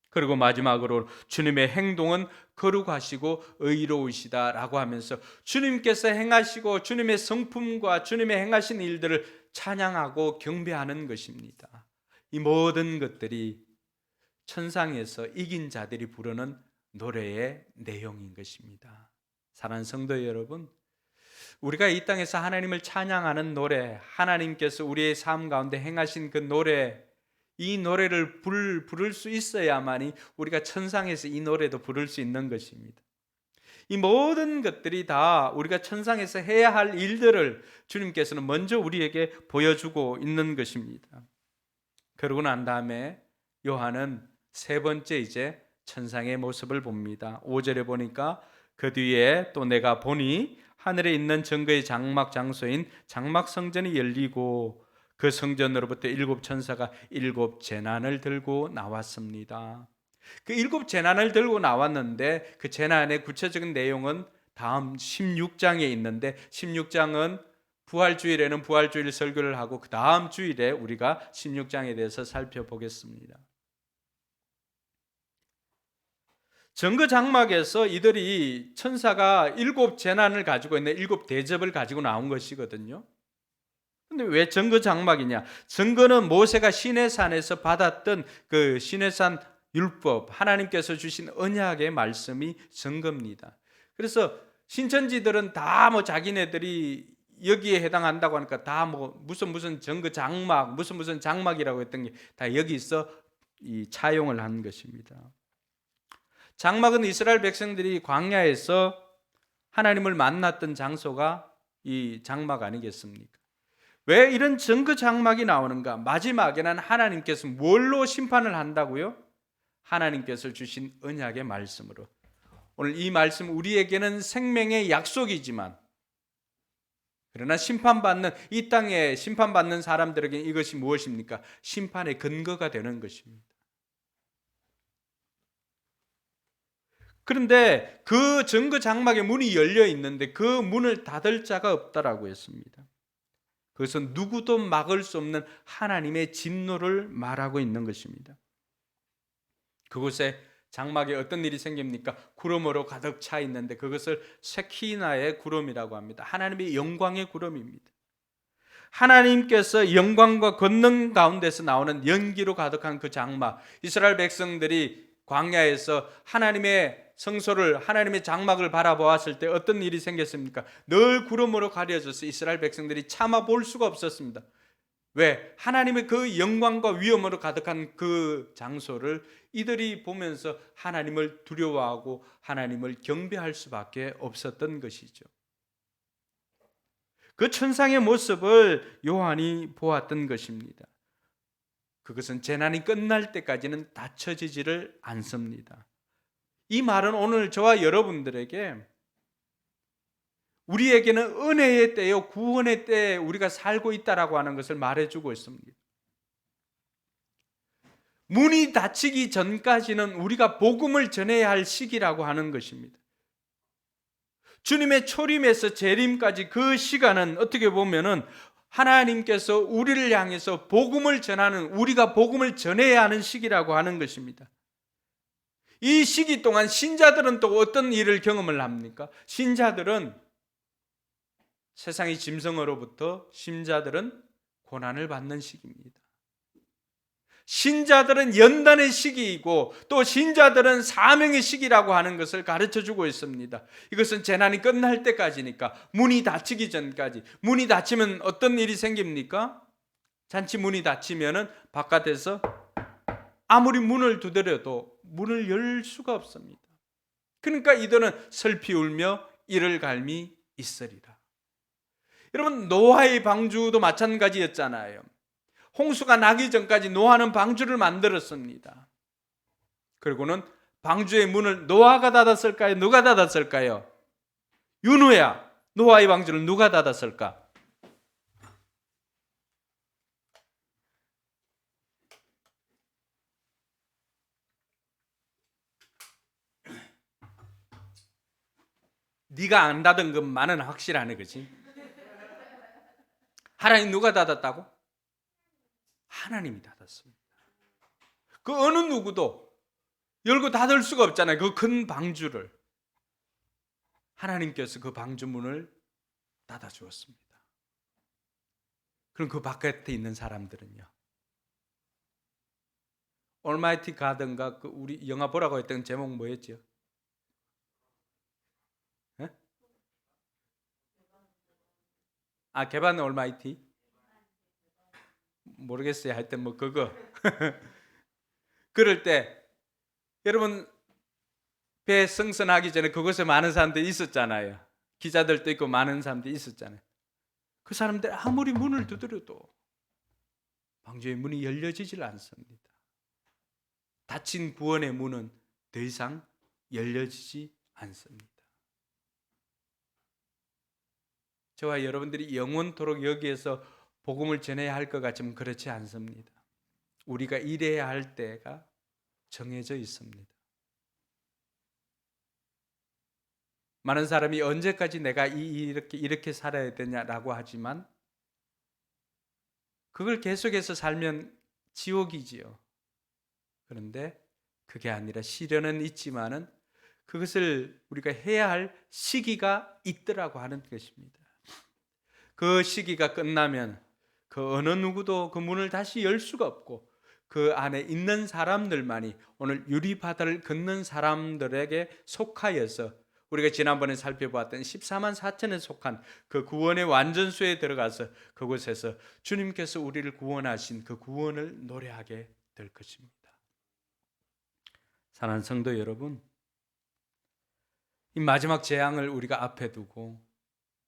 그리고 마지막으로 주님의 행동은 거룩하시고 의로우시다라고 하면서 주님께서 행하시고 주님의 성품과 주님의 행하신 일들을 찬양하고 경배하는 것입니다. 이 모든 것들이 천상에서 이긴 자들이 부르는 노래의 내용인 것입니다. 사랑하는 성도 여러분, 우리가 이 땅에서 하나님을 찬양하는 노래, 하나님께서 우리의 삶 가운데 행하신 그 노래, 이 노래를 부를 수 있어야만이 우리가 천상에서 이 노래도 부를 수 있는 것입니다. 이 모든 것들이 다 우리가 천상에서 해야 할 일들을 주님께서는 먼저 우리에게 보여주고 있는 것입니다. 그러고 난 다음에 요한은 세 번째 이제 천상의 모습을 봅니다. 5절에 보니까 그 뒤에 또 내가 보니 하늘에 있는 정거의 장막 장소인 장막 성전이 열리고 그 성전으로부터 7 천사가 7 재난을 들고 나왔습니다. 그 7 재난을 들고 나왔는데 그 재난의 구체적인 내용은 다음 16장에 있는데 16장은 부활주일에는 부활주일 설교를 하고 그 다음 주일에 우리가 16장에 대해서 살펴보겠습니다. 정거 장막에서 이들이 천사가 7 재난을 가지고 있는 7 대접을 가지고 나온 것이거든요. 근데 왜 정거 장막이냐? 정거는 모세가 시내산에서 받았던 그 시내산 율법, 하나님께서 주신 언약의 말씀이 정거입니다. 그래서 신천지들은 다 자기네들이 여기에 해당한다고 하니까 다 무슨 정거 장막, 무슨 장막이라고 했던 게 다 여기서 이 차용을 한 것입니다. 장막은 이스라엘 백성들이 광야에서 하나님을 만났던 장소가 이 장막 아니겠습니까? 왜 이런 정거 장막이 나오는가? 마지막에는 하나님께서 뭘로 심판을 한다고요? 하나님께서 주신 언약의 말씀으로. 오늘 이 말씀 우리에게는 생명의 약속이지만 그러나 심판받는 이 땅에 심판받는 사람들에게 이것이 무엇입니까? 심판의 근거가 되는 것입니다. 그런데 그 증거 장막의 문이 열려 있는데 그 문을 닫을 자가 없다라고 했습니다. 그것은 누구도 막을 수 없는 하나님의 진노를 말하고 있는 것입니다. 그곳에 장막에 어떤 일이 생깁니까? 구름으로 가득 차 있는데 그것을 쉐키나의 구름이라고 합니다. 하나님의 영광의 구름입니다. 하나님께서 영광과 권능 가운데서 나오는 연기로 가득한 그 장막, 이스라엘 백성들이 광야에서 하나님의 성소를, 하나님의 장막을 바라보았을 때 어떤 일이 생겼습니까? 늘 구름으로 가려져서 이스라엘 백성들이 참아 볼 수가 없었습니다. 왜? 하나님의 그 영광과 위엄으로 가득한 그 장소를 이들이 보면서 하나님을 두려워하고 하나님을 경배할 수밖에 없었던 것이죠. 그 천상의 모습을 요한이 보았던 것입니다. 그것은 재난이 끝날 때까지는 닫혀지지를 않습니다. 이 말은 오늘 저와 여러분들에게 우리에게는 은혜의 때요, 구원의 때에 우리가 살고 있다라고 하는 것을 말해주고 있습니다. 문이 닫히기 전까지는 우리가 복음을 전해야 할 시기라고 하는 것입니다. 주님의 초림에서 재림까지 그 시간은 어떻게 보면은 하나님께서 우리를 향해서 복음을 전하는, 우리가 복음을 전해야 하는 시기라고 하는 것입니다. 이 시기 동안 신자들은 또 어떤 일을 경험을 합니까? 신자들은 세상의 짐승으로부터 신자들은 고난을 받는 시기입니다. 신자들은 연단의 시기이고 또 신자들은 사명의 시기라고 하는 것을 가르쳐주고 있습니다. 이것은 재난이 끝날 때까지니까, 문이 닫히기 전까지. 문이 닫히면 어떤 일이 생깁니까? 잔치 문이 닫히면은 바깥에서 아무리 문을 두드려도 문을 열 수가 없습니다. 그러니까 이들은 슬피 울며 이를 갈미 있으리라. 여러분, 노아의 방주도 마찬가지였잖아요. 홍수가 나기 전까지 노아는 방주를 만들었습니다. 그리고는 방주의 문을 노아가 닫았을까요? 누가 닫았을까요? 윤호야, 노아의 방주를 누가 닫았을까? 네가 안 닫은 것만은 확실하네, 그렇지? 하나님 누가 닫았다고? 하나님이 닫았습니다. 그 어느 누구도 열고 닫을 수가 없잖아요. 그 큰 방주를. 하나님께서 그 방주 문을 닫아 주었습니다. 그럼 그 바깥에 있는 사람들은요? Almighty God인가, 그 우리 영화 보라고 했던 제목 뭐였죠? 네? 개반 Almighty? 모르겠어요. 하여튼 뭐 그거. 그럴 때 여러분, 배 승선하기 전에 그곳에 많은 사람들이 있었잖아요. 기자들도 있고 많은 사람들이 있었잖아요. 그 사람들 아무리 문을 두드려도 방주의 문이 열려지질 않습니다. 닫힌 구원의 문은 더 이상 열려지지 않습니다. 저와 여러분들이 영원토록 여기에서 복음을 전해야 할 것 같지만 그렇지 않습니다. 우리가 일해야 할 때가 정해져 있습니다. 많은 사람이 언제까지 내가 이렇게 살아야 되냐라고 하지만 그걸 계속해서 살면 지옥이지요. 그런데 그게 아니라 시련은 있지만은 그것을 우리가 해야 할 시기가 있더라고 하는 것입니다. 그 시기가 끝나면 그 어느 누구도 그 문을 다시 열 수가 없고 그 안에 있는 사람들만이 오늘 유리바다를 걷는 사람들에게 속하여서 우리가 지난번에 살펴보았던 14만 4천에 속한 그 구원의 완전수에 들어가서 그곳에서 주님께서 우리를 구원하신 그 구원을 노래하게 될 것입니다. 사랑하는 성도 여러분, 이 마지막 재앙을 우리가 앞에 두고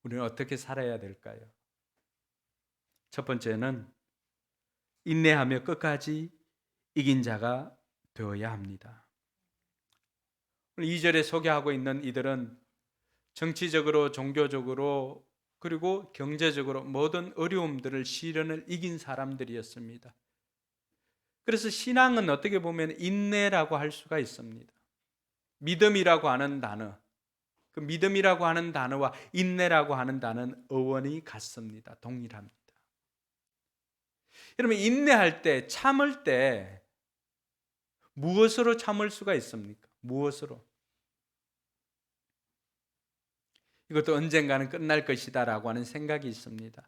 우리는 어떻게 살아야 될까요? 첫 번째는 인내하며 끝까지 이긴 자가 되어야 합니다. 오늘 2절에 소개하고 있는 이들은 정치적으로, 종교적으로, 그리고 경제적으로 모든 어려움들을, 시련을 이긴 사람들이었습니다. 그래서 신앙은 어떻게 보면 인내라고 할 수가 있습니다. 믿음이라고 하는 단어, 그 믿음이라고 하는 단어와 인내라고 하는 단어는 어원이 같습니다. 동일합니다. 여러분, 인내할 때, 참을 때 무엇으로 참을 수가 있습니까? 무엇으로? 이것도 언젠가는 끝날 것이다라고 하는 생각이 있습니다.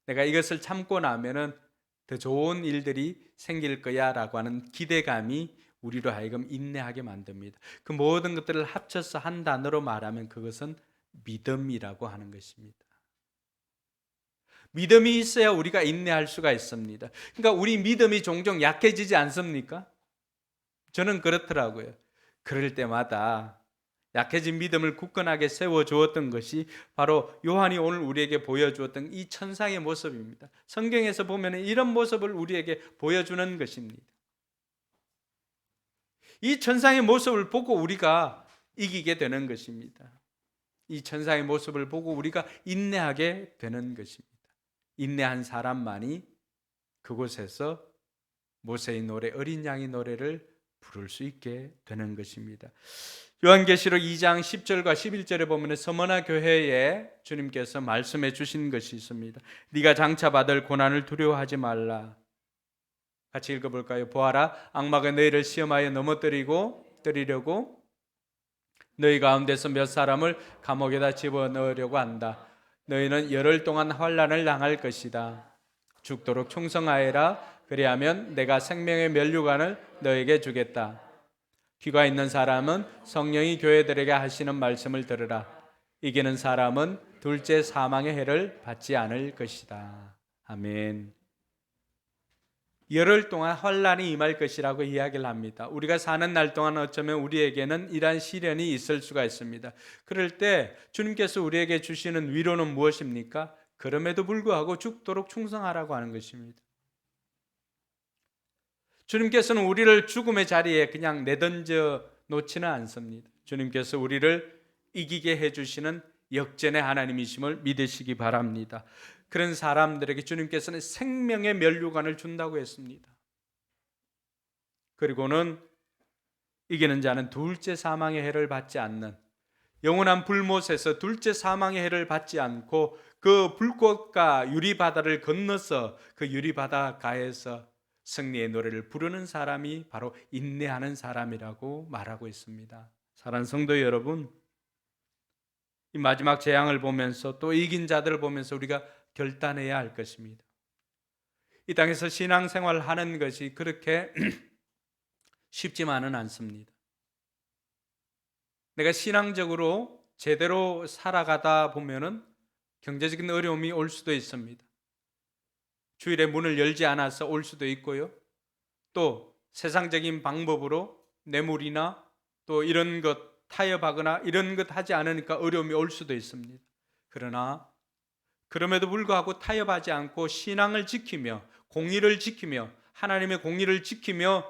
내가 이것을 참고 나면은 더 좋은 일들이 생길 거야라고 하는 기대감이 우리로 하여금 인내하게 만듭니다. 그 모든 것들을 합쳐서 한 단어로 말하면 그것은 믿음이라고 하는 것입니다. 믿음이 있어야 우리가 인내할 수가 있습니다. 그러니까 우리 믿음이 종종 약해지지 않습니까? 저는 그렇더라고요. 그럴 때마다 약해진 믿음을 굳건하게 세워주었던 것이 바로 요한이 오늘 우리에게 보여주었던 이 천상의 모습입니다. 성경에서 보면 이런 모습을 우리에게 보여주는 것입니다. 이 천상의 모습을 보고 우리가 이기게 되는 것입니다. 이 천상의 모습을 보고 우리가 인내하게 되는 것입니다. 인내한 사람만이 그곳에서 모세의 노래, 어린 양의 노래를 부를 수 있게 되는 것입니다. 요한계시록 2장 10절과 11절에 보면 서머나 교회에 주님께서 말씀해 주신 것이 있습니다. 네가 장차 받을 고난을 두려워하지 말라. 같이 읽어볼까요? 보아라, 악마가 너희를 시험하여 넘어뜨리려고 너희 가운데서 몇 사람을 감옥에다 집어넣으려고 한다. 너희는 열흘 동안 환난을 당할 것이다. 죽도록 충성하여라. 그리하면 내가 생명의 면류관을 너에게 주겠다. 귀가 있는 사람은 성령이 교회들에게 하시는 말씀을 들으라. 이기는 사람은 둘째 사망의 해를 받지 않을 것이다. 아멘. 열흘 동안 환난이 임할 것이라고 이야기를 합니다. 우리가 사는 날 동안 어쩌면 우리에게는 이러한 시련이 있을 수가 있습니다. 그럴 때 주님께서 우리에게 주시는 위로는 무엇입니까? 그럼에도 불구하고 죽도록 충성하라고 하는 것입니다. 주님께서는 우리를 죽음의 자리에 그냥 내던져 놓지는 않습니다. 주님께서 우리를 이기게 해주시는 역전의 하나님이심을 믿으시기 바랍니다. 그런 사람들에게 주님께서는 생명의 면류관을 준다고 했습니다. 그리고는 이기는 자는 둘째 사망의 해를 받지 않는, 영원한 불못에서 둘째 사망의 해를 받지 않고 그 불꽃과 유리바다를 건너서 그 유리바다가에서 승리의 노래를 부르는 사람이 바로 인내하는 사람이라고 말하고 있습니다. 사랑하는 성도 여러분, 이 마지막 재앙을 보면서 또 이긴 자들을 보면서 우리가 결단해야 할 것입니다. 이 땅에서 신앙생활을 하는 것이 그렇게 쉽지만은 않습니다. 내가 신앙적으로 제대로 살아가다 보면은 경제적인 어려움이 올 수도 있습니다. 주일에 문을 열지 않아서 올 수도 있고요. 또 세상적인 방법으로 뇌물이나 또 이런 것 타협하거나 이런 것 하지 않으니까 어려움이 올 수도 있습니다. 그러나 그럼에도 불구하고 타협하지 않고 신앙을 지키며 공의를 지키며 하나님의 공의를 지키며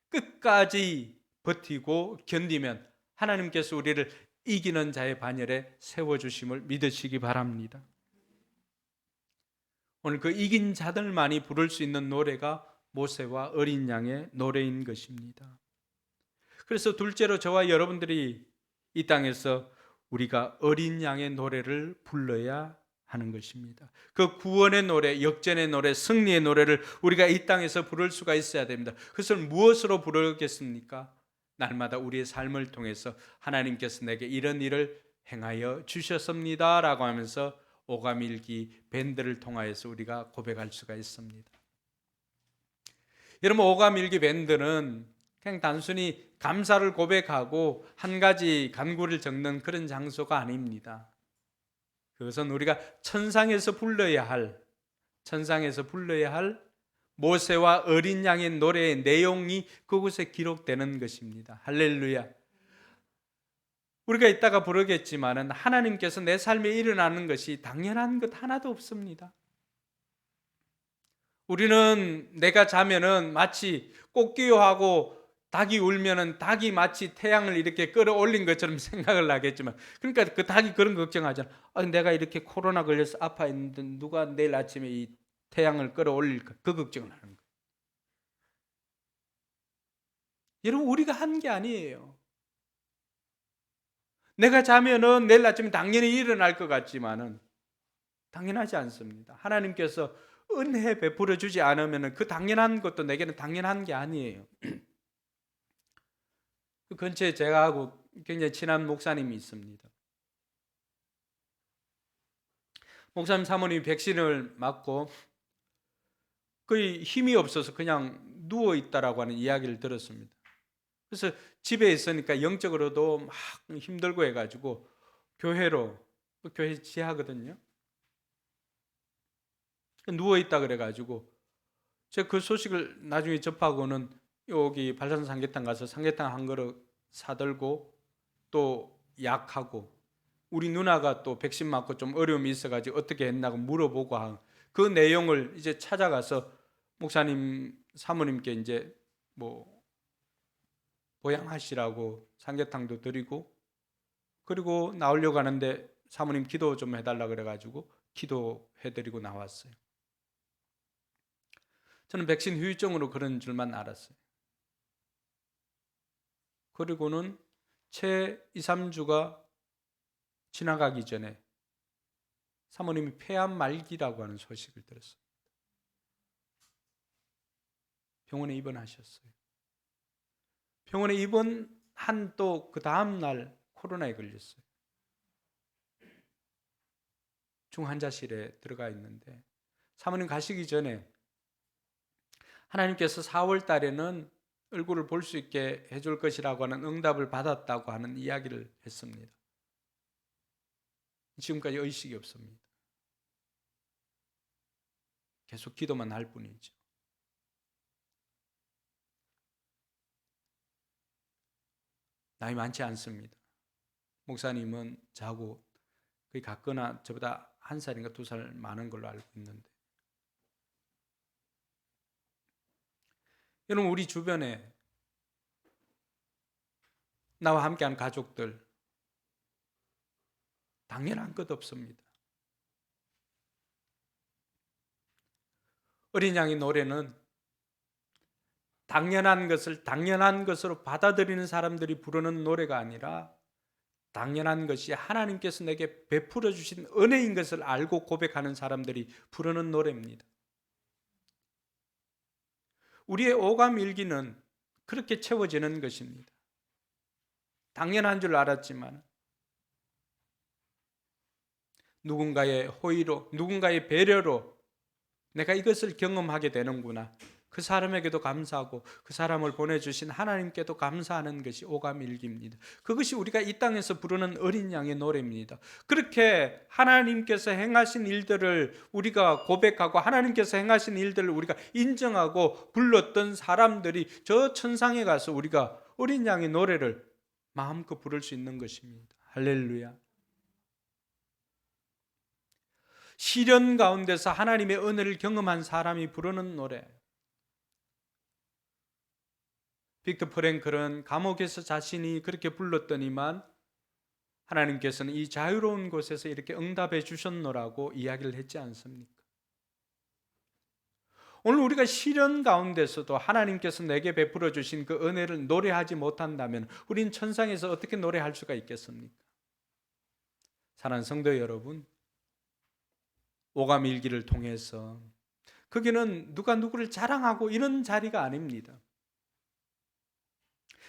끝까지 버티고 견디면 하나님께서 우리를 이기는 자의 반열에 세워주심을 믿으시기 바랍니다. 오늘 그 이긴 자들만이 부를 수 있는 노래가 모세와 어린 양의 노래인 것입니다. 그래서 둘째로 저와 여러분들이 이 땅에서 우리가 어린 양의 노래를 불러야 하는 것입니다. 그 구원의 노래, 역전의 노래, 승리의 노래를 우리가 이 땅에서 부를 수가 있어야 됩니다. 그것을 무엇으로 부르겠습니까? 날마다 우리의 삶을 통해서 하나님께서 내게 이런 일을 행하여 주셨습니다 라고 하면서 오감일기 밴드를 통하여서 우리가 고백할 수가 있습니다. 여러분, 오감일기 밴드는 그냥 단순히 감사를 고백하고 한 가지 간구를 적는 그런 장소가 아닙니다. 그것은 우리가 천상에서 불러야 할 모세와 어린 양의 노래의 내용이 그곳에 기록되는 것입니다. 할렐루야. 우리가 이따가 부르겠지만은 하나님께서 내 삶에 일어나는 것이 당연한 것 하나도 없습니다. 우리는 내가 자면은 마치 꽃기호하고 닭이 울면은 닭이 마치 태양을 이렇게 끌어올린 것처럼 생각을 하겠지만, 그러니까 그 닭이 그런 거 걱정하잖아. 내가 이렇게 코로나 걸려서 아파 있는데 누가 내일 아침에 이 태양을 끌어올릴까? 그 걱정을 하는 거예요. 여러분, 우리가 한 게 아니에요. 내가 자면은 내일 아침에 당연히 일어날 것 같지만은 당연하지 않습니다. 하나님께서 은혜 베풀어 주지 않으면 그 당연한 것도 내게는 당연한 게 아니에요. 그 근처에 제가 하고 굉장히 친한 목사님이 있습니다. 목사님 사모님이 백신을 맞고 거의 힘이 없어서 그냥 누워 있다라고 하는 이야기를 들었습니다. 그래서 집에 있으니까 영적으로도 막 힘들고 해가지고 교회 지하거든요. 누워 있다 그래가지고 제가 그 소식을 나중에 접하고는 여기 발산 삼계탕 가서 삼계탕 한 그릇 사들고 또 약하고 우리 누나가 또 백신 맞고 좀 어려움이 있어가지고 어떻게 했나고 물어보고 한 그 내용을 이제 찾아가서 목사님 사모님께 이제 뭐 보양하시라고 삼계탕도 드리고 그리고 나오려고 하는데 사모님 기도 좀 해달라 그래가지고 기도해드리고 나왔어요. 저는 백신 후유증으로 그런 줄만 알았어요. 그리고는 채 2, 3주가 지나가기 전에 사모님이 폐암 말기라고 하는 소식을 들었어요. 병원에 입원하셨어요. 병원에 입원한 또 그 다음 날 코로나에 걸렸어요. 중환자실에 들어가 있는데 사모님 가시기 전에 하나님께서 4월 달에는 얼굴을 볼 수 있게 해줄 것이라고 하는 응답을 받았다고 하는 이야기를 했습니다. 지금까지 의식이 없습니다. 계속 기도만 할 뿐이죠. 나이 많지 않습니다. 목사님은 저하고 거의 같거나 저보다 1살인가 2살 많은 걸로 알고 있는데 여러분 우리 주변에 나와 함께한 가족들 당연한 것 없습니다. 어린 양의 노래는 당연한 것을 당연한 것으로 받아들이는 사람들이 부르는 노래가 아니라 당연한 것이 하나님께서 내게 베풀어 주신 은혜인 것을 알고 고백하는 사람들이 부르는 노래입니다. 우리의 오감 일기는 그렇게 채워지는 것입니다. 당연한 줄 알았지만 누군가의 호의로, 누군가의 배려로 내가 이것을 경험하게 되는구나. 그 사람에게도 감사하고 그 사람을 보내주신 하나님께도 감사하는 것이 오감일기입니다. 그것이 우리가 이 땅에서 부르는 어린 양의 노래입니다. 그렇게 하나님께서 행하신 일들을 우리가 고백하고 하나님께서 행하신 일들을 우리가 인정하고 불렀던 사람들이 저 천상에 가서 우리가 어린 양의 노래를 마음껏 부를 수 있는 것입니다. 할렐루야. 시련 가운데서 하나님의 은혜를 경험한 사람이 부르는 노래. 빅터 프랭클은 감옥에서 자신이 그렇게 불렀더니만 하나님께서는 이 자유로운 곳에서 이렇게 응답해 주셨노라고 이야기를 했지 않습니까? 오늘 우리가 시련 가운데서도 하나님께서 내게 베풀어 주신 그 은혜를 노래하지 못한다면 우린 천상에서 어떻게 노래할 수가 있겠습니까? 사랑하는 성도 여러분, 오감일기를 통해서 거기는 누가 누구를 자랑하고 이런 자리가 아닙니다.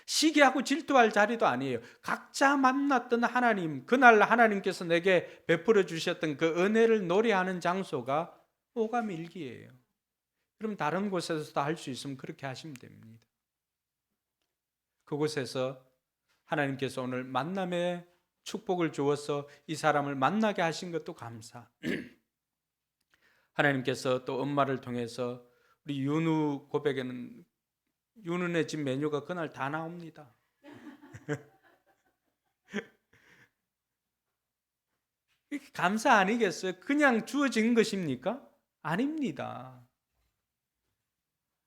시기하고 질투할 자리도 아니에요. 각자 만났던 하나님, 그날 하나님께서 내게 베풀어 주셨던 그 은혜를 노래하는 장소가 오감일기예요. 그럼 다른 곳에서도 할 수 있으면 그렇게 하시면 됩니다. 그곳에서 하나님께서 오늘 만남의 축복을 주어서 이 사람을 만나게 하신 것도 감사. 하나님께서 또 엄마를 통해서 우리 윤우 고백에는 윤은의 집 메뉴가 그날 다 나옵니다. 감사 아니겠어요? 그냥 주어진 것입니까? 아닙니다.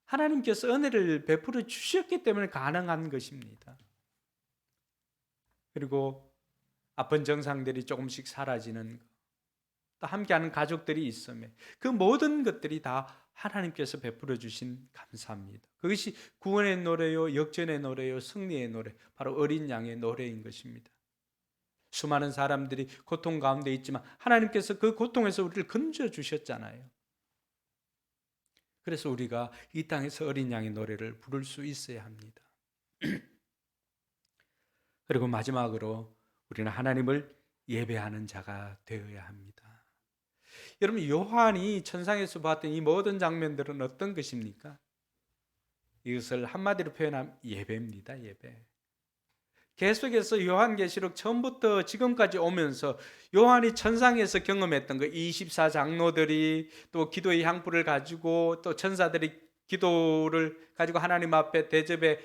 하나님께서 은혜를 베풀어 주셨기 때문에 가능한 것입니다. 그리고 아픈 정상들이 조금씩 사라지는 것, 또 함께하는 가족들이 있음에 그 모든 것들이 다 하나님께서 베풀어 주신 감사입니다. 그것이 구원의 노래요, 역전의 노래요, 승리의 노래, 바로 어린 양의 노래인 것입니다. 수많은 사람들이 고통 가운데 있지만 하나님께서 그 고통에서 우리를 건져 주셨잖아요. 그래서 우리가 이 땅에서 어린 양의 노래를 부를 수 있어야 합니다. 그리고 마지막으로 우리는 하나님을 예배하는 자가 되어야 합니다. 여러분, 요한이 천상에서 봤던 이 모든 장면들은 어떤 것입니까? 이것을 한마디로 표현하면 예배입니다. 예배. 계속해서 요한계시록 처음부터 지금까지 오면서 요한이 천상에서 경험했던 그 24장로들이 또 기도의 향불을 가지고 또 천사들이 기도를 가지고 하나님 앞에 대접에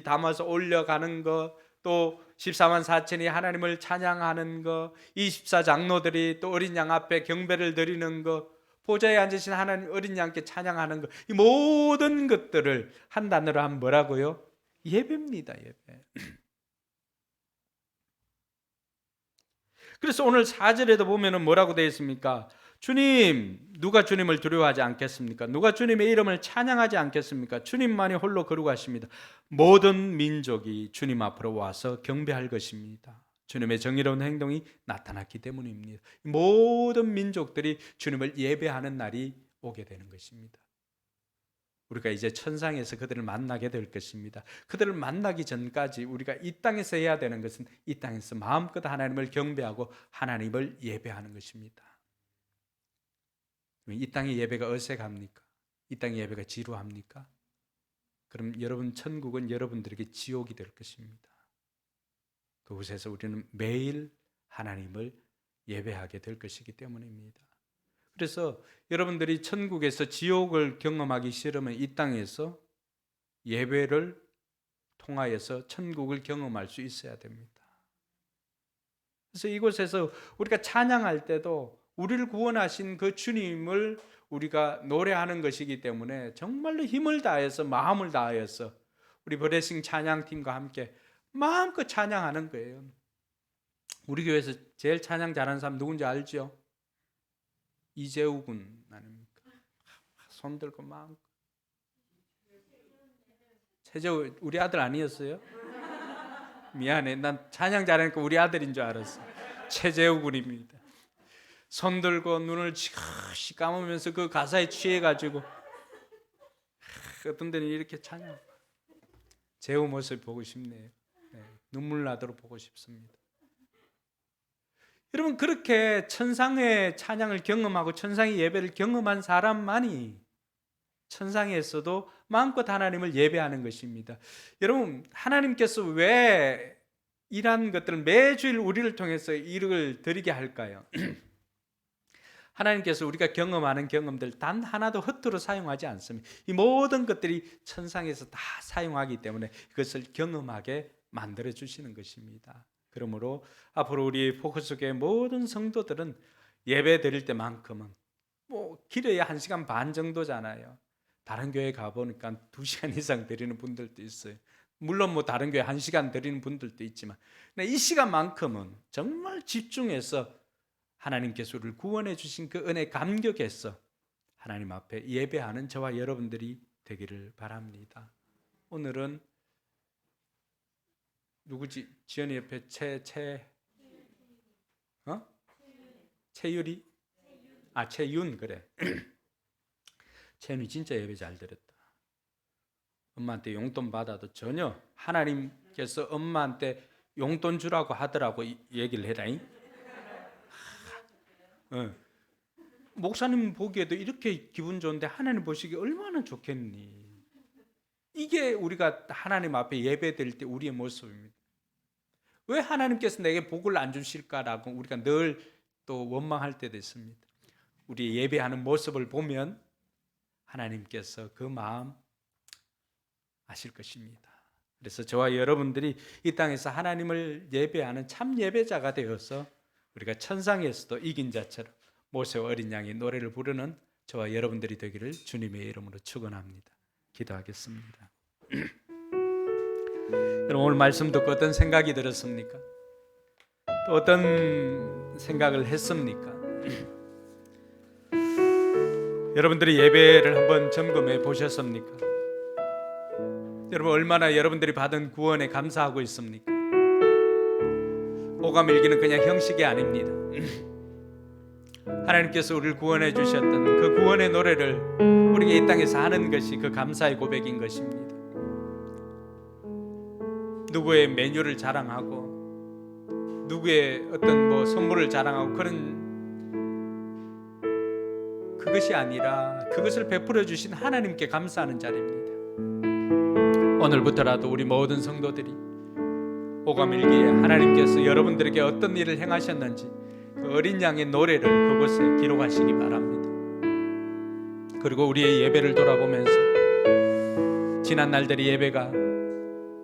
담아서 올려가는 것, 또 14만 4천이 하나님을 찬양하는 것, 24장로들이 또 어린 양 앞에 경배를 드리는 것, 보좌에 앉으신 하나님 어린 양께 찬양하는 것, 이 모든 것들을 한 단어로 하면 뭐라고요? 예배입니다. 예배. 그래서 오늘 4절에도 보면은 뭐라고 되어 있습니까? 주님, 누가 주님을 두려워하지 않겠습니까? 누가 주님의 이름을 찬양하지 않겠습니까? 주님만이 홀로 거룩하십니다. 모든 민족이 주님 앞으로 와서 경배할 것입니다. 주님의 정의로운 행동이 나타났기 때문입니다. 모든 민족들이 주님을 예배하는 날이 오게 되는 것입니다. 우리가 이제 천상에서 그들을 만나게 될 것입니다. 그들을 만나기 전까지 우리가 이 땅에서 해야 되는 것은 이 땅에서 마음껏 하나님을 경배하고 하나님을 예배하는 것입니다. 이 땅의 예배가 어색합니까? 이 땅의 예배가 지루합니까? 그럼 여러분, 천국은 여러분들에게 지옥이 될 것입니다. 그곳에서 우리는 매일 하나님을 예배하게 될 것이기 때문입니다. 그래서 여러분들이 천국에서 지옥을 경험하기 싫으면 이 땅에서 예배를 통하여서 천국을 경험할 수 있어야 됩니다. 그래서 이곳에서 우리가 찬양할 때도 우리를 구원하신 그 주님을 우리가 노래하는 것이기 때문에 정말로 힘을 다해서, 마음을 다하여서 우리 브레싱 찬양팀과 함께 마음껏 찬양하는 거예요. 우리 교회에서 제일 찬양 잘하는 사람 누군지 알죠? 이재우 군 아닙니까? 손 들고 마음껏. 최재우 우리 아들 아니었어요? 미안해, 난 찬양 잘하니까 우리 아들인 줄 알았어. 최재우 군입니다. 손 들고 눈을 지그시 감으면서 그 가사에 취해가지고 어떤 데는 이렇게 찬양. 재우 모습 보고 싶네요. 네, 눈물 나도록 보고 싶습니다. 여러분, 그렇게 천상의 찬양을 경험하고 천상의 예배를 경험한 사람만이 천상에서도 마음껏 하나님을 예배하는 것입니다. 여러분, 하나님께서 왜 이러한 것들을 매주일 우리를 통해서 일을 드리게 할까요? 하나님께서 우리가 경험하는 경험들 단 하나도 헛되이 사용하지 않습니다. 이 모든 것들이 천상에서 다 사용하기 때문에 그것을 경험하게 만들어 주시는 것입니다. 그러므로 앞으로 우리 포커스교회 모든 성도들은 예배 드릴 때만큼은 길어야 1시간 반 정도잖아요. 다른 교회 가보니까 2시간 이상 드리는 분들도 있어요. 물론 다른 교회 1시간 드리는 분들도 있지만 이 시간만큼은 정말 집중해서 하나님께서 우리를 구원해 주신 그 은혜 감격해서 하나님 앞에 예배하는 저와 여러분들이 되기를 바랍니다. 오늘은 누구지? 지연이 옆에 최유리? 최윤, 그래. 채윤이 진짜 예배 잘 드렸다. 엄마한테 용돈 받아도 전혀 하나님께서 엄마한테 용돈 주라고 하더라고 얘기를 해라잉. 목사님 보기에도 이렇게 기분 좋은데 하나님 보시기에 얼마나 좋겠니? 이게 우리가 하나님 앞에 예배 드릴 때 우리의 모습입니다. 왜 하나님께서 내게 복을 안 주실까라고 우리가 늘 또 원망할 때도 있습니다. 우리 예배하는 모습을 보면 하나님께서 그 마음 아실 것입니다. 그래서 저와 여러분들이 이 땅에서 하나님을 예배하는 참 예배자가 되어서 우리가 천상에서도 이긴 자처럼 모세와 어린 양의 노래를 부르는 저와 여러분들이 되기를 주님의 이름으로 축원합니다. 기도하겠습니다. 여러분, 오늘 말씀 듣고 어떤 생각이 들었습니까? 또 어떤 생각을 했습니까? 여러분들이 예배를 한번 점검해 보셨습니까? 여러분, 얼마나 여러분들이 받은 구원에 감사하고 있습니까? 오감 일기는 그냥 형식이 아닙니다. 하나님께서 우리를 구원해 주셨던 그 구원의 노래를 우리가 이 땅에서 하는 것이 그 감사의 고백인 것입니다. 누구의 메뉴를 자랑하고 누구의 어떤 선물을 자랑하고 그것이 아니라 그것을 베풀어 주신 하나님께 감사하는 자리입니다. 오늘부터라도 우리 모든 성도들이 오감일기에 하나님께서 여러분들에게 어떤 일을 행하셨는지 그 어린 양의 노래를 그곳에 기록하시기 바랍니다. 그리고 우리의 예배를 돌아보면서 지난 날들의 예배가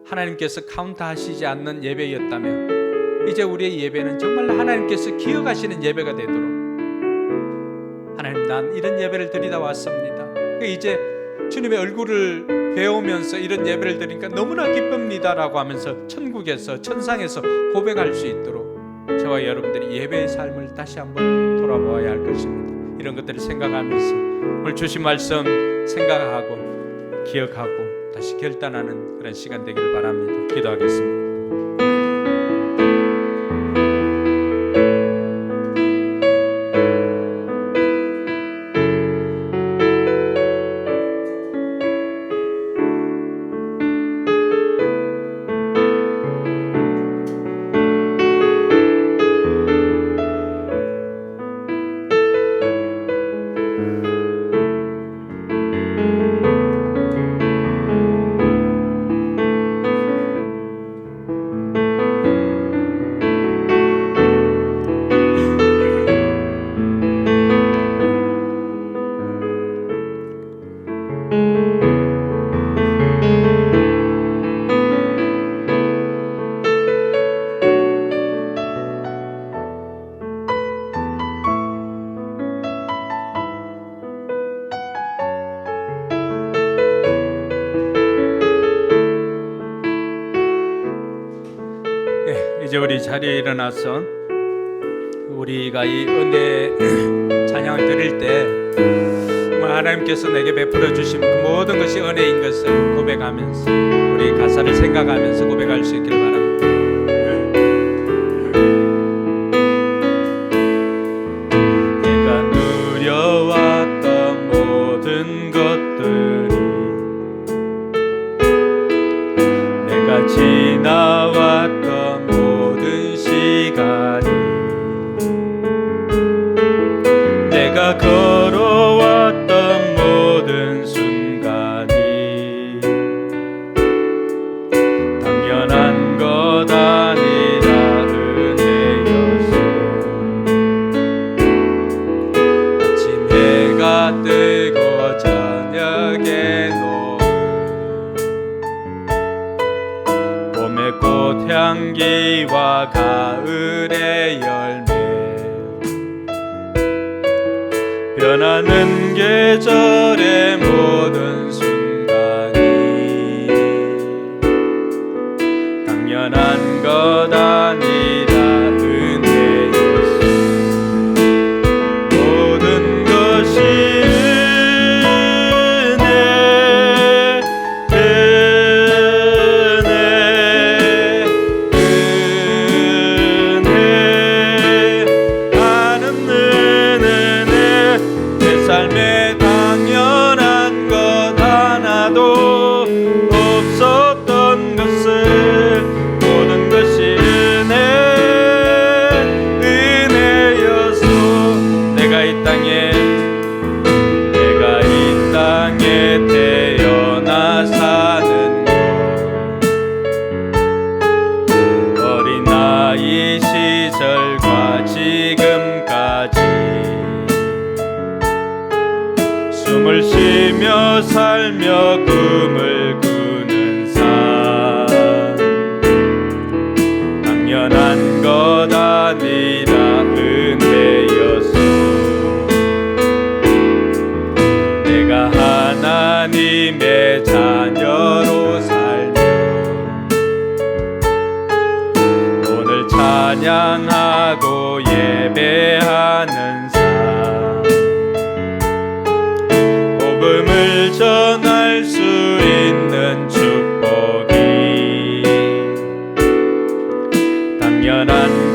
하나님께서 카운트하시지 않는 예배였다면 이제 우리의 예배는 정말 하나님께서 기억하시는 예배가 되도록, 하나님, 난 이런 예배를 드리다 왔습니다. 이제 주님의 얼굴을 배우면서 이런 예배를 드리니까 너무나 기쁩니다라고 하면서 천국에서, 천상에서 고백할 수 있도록 저와 여러분들이 예배의 삶을 다시 한번 돌아보아야 할 것입니다. 이런 것들을 생각하면서 오늘 주신 말씀 생각하고 기억하고 다시 결단하는 그런 시간 되길 바랍니다. 기도하겠습니다. 이제 우리 자리에 일어나서 우리가 이 은혜 찬양을 드릴 때 정말 하나님께서 내게 베풀어 주신 그 모든 것이 은혜인 것을 고백하면서 우리 가사를 생각하면서 고백할 수 있기를 바랍니다. 내가 누려왔던 모든 것들이, 내가 지나왔던 내가 걸어왔던 모든 순간이 당연한 것 아니라 은혜였어. 아침 해가 뜨고 저녁에 노을, 봄의 꽃향기와 가을의 열매, 변하는 계절의 모든 순간이 당연한 것 아니라 은혜였어. 모든 것이 삶에 당연한 것 하나도 없었던 것을, 모든 것이 은혜였어. 내가 이 땅에 태어나 사는 것, 어린아이 시절과 지금까지 숨을 쉬며 살며 꿈을 꾸는 삶, 당연한 것 아니라 은혜였어. 내가 하나님의 자녀로 살며 오늘 찬양하고 예배하는 삶, 복음을 전할 수 있는 축복이 당연한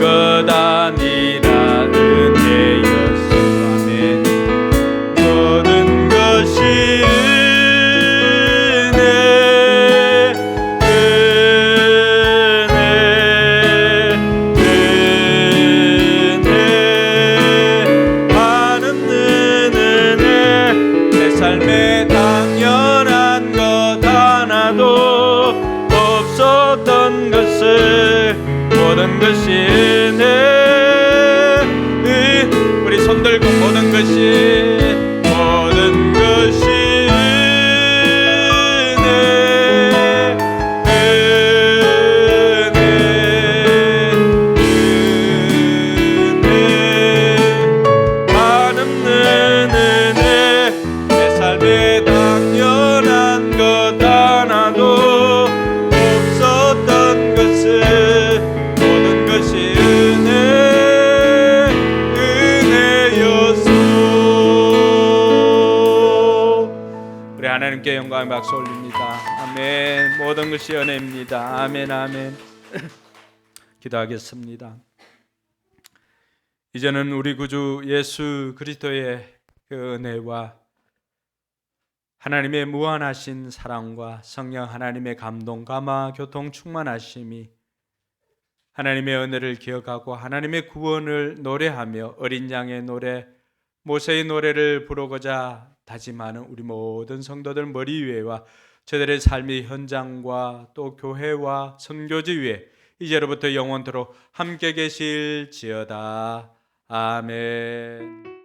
삶에 당연한 것 하나도 없었던 것을 모든 것이 은혜. 우리 손 들고 모든 것이 하나님께 영광의 박수 올립니다. 아멘. 모든 것이 은혜입니다. 아멘, 아멘. 기도하겠습니다. 이제는 우리 구주 예수 그리스도의 그 은혜와 하나님의 무한하신 사랑과 성령 하나님의 감동, 감화, 교통, 충만하심이 하나님의 은혜를 기억하고 하나님의 구원을 노래하며 어린 양의 노래, 모세의 노래를 부르고자 다짐하는 우리 모든 성도들 머리 위에와 저들의 삶의 현장과 또 교회와 선교지 위에 이제로부터 영원토록 함께 계실지어다. 아멘.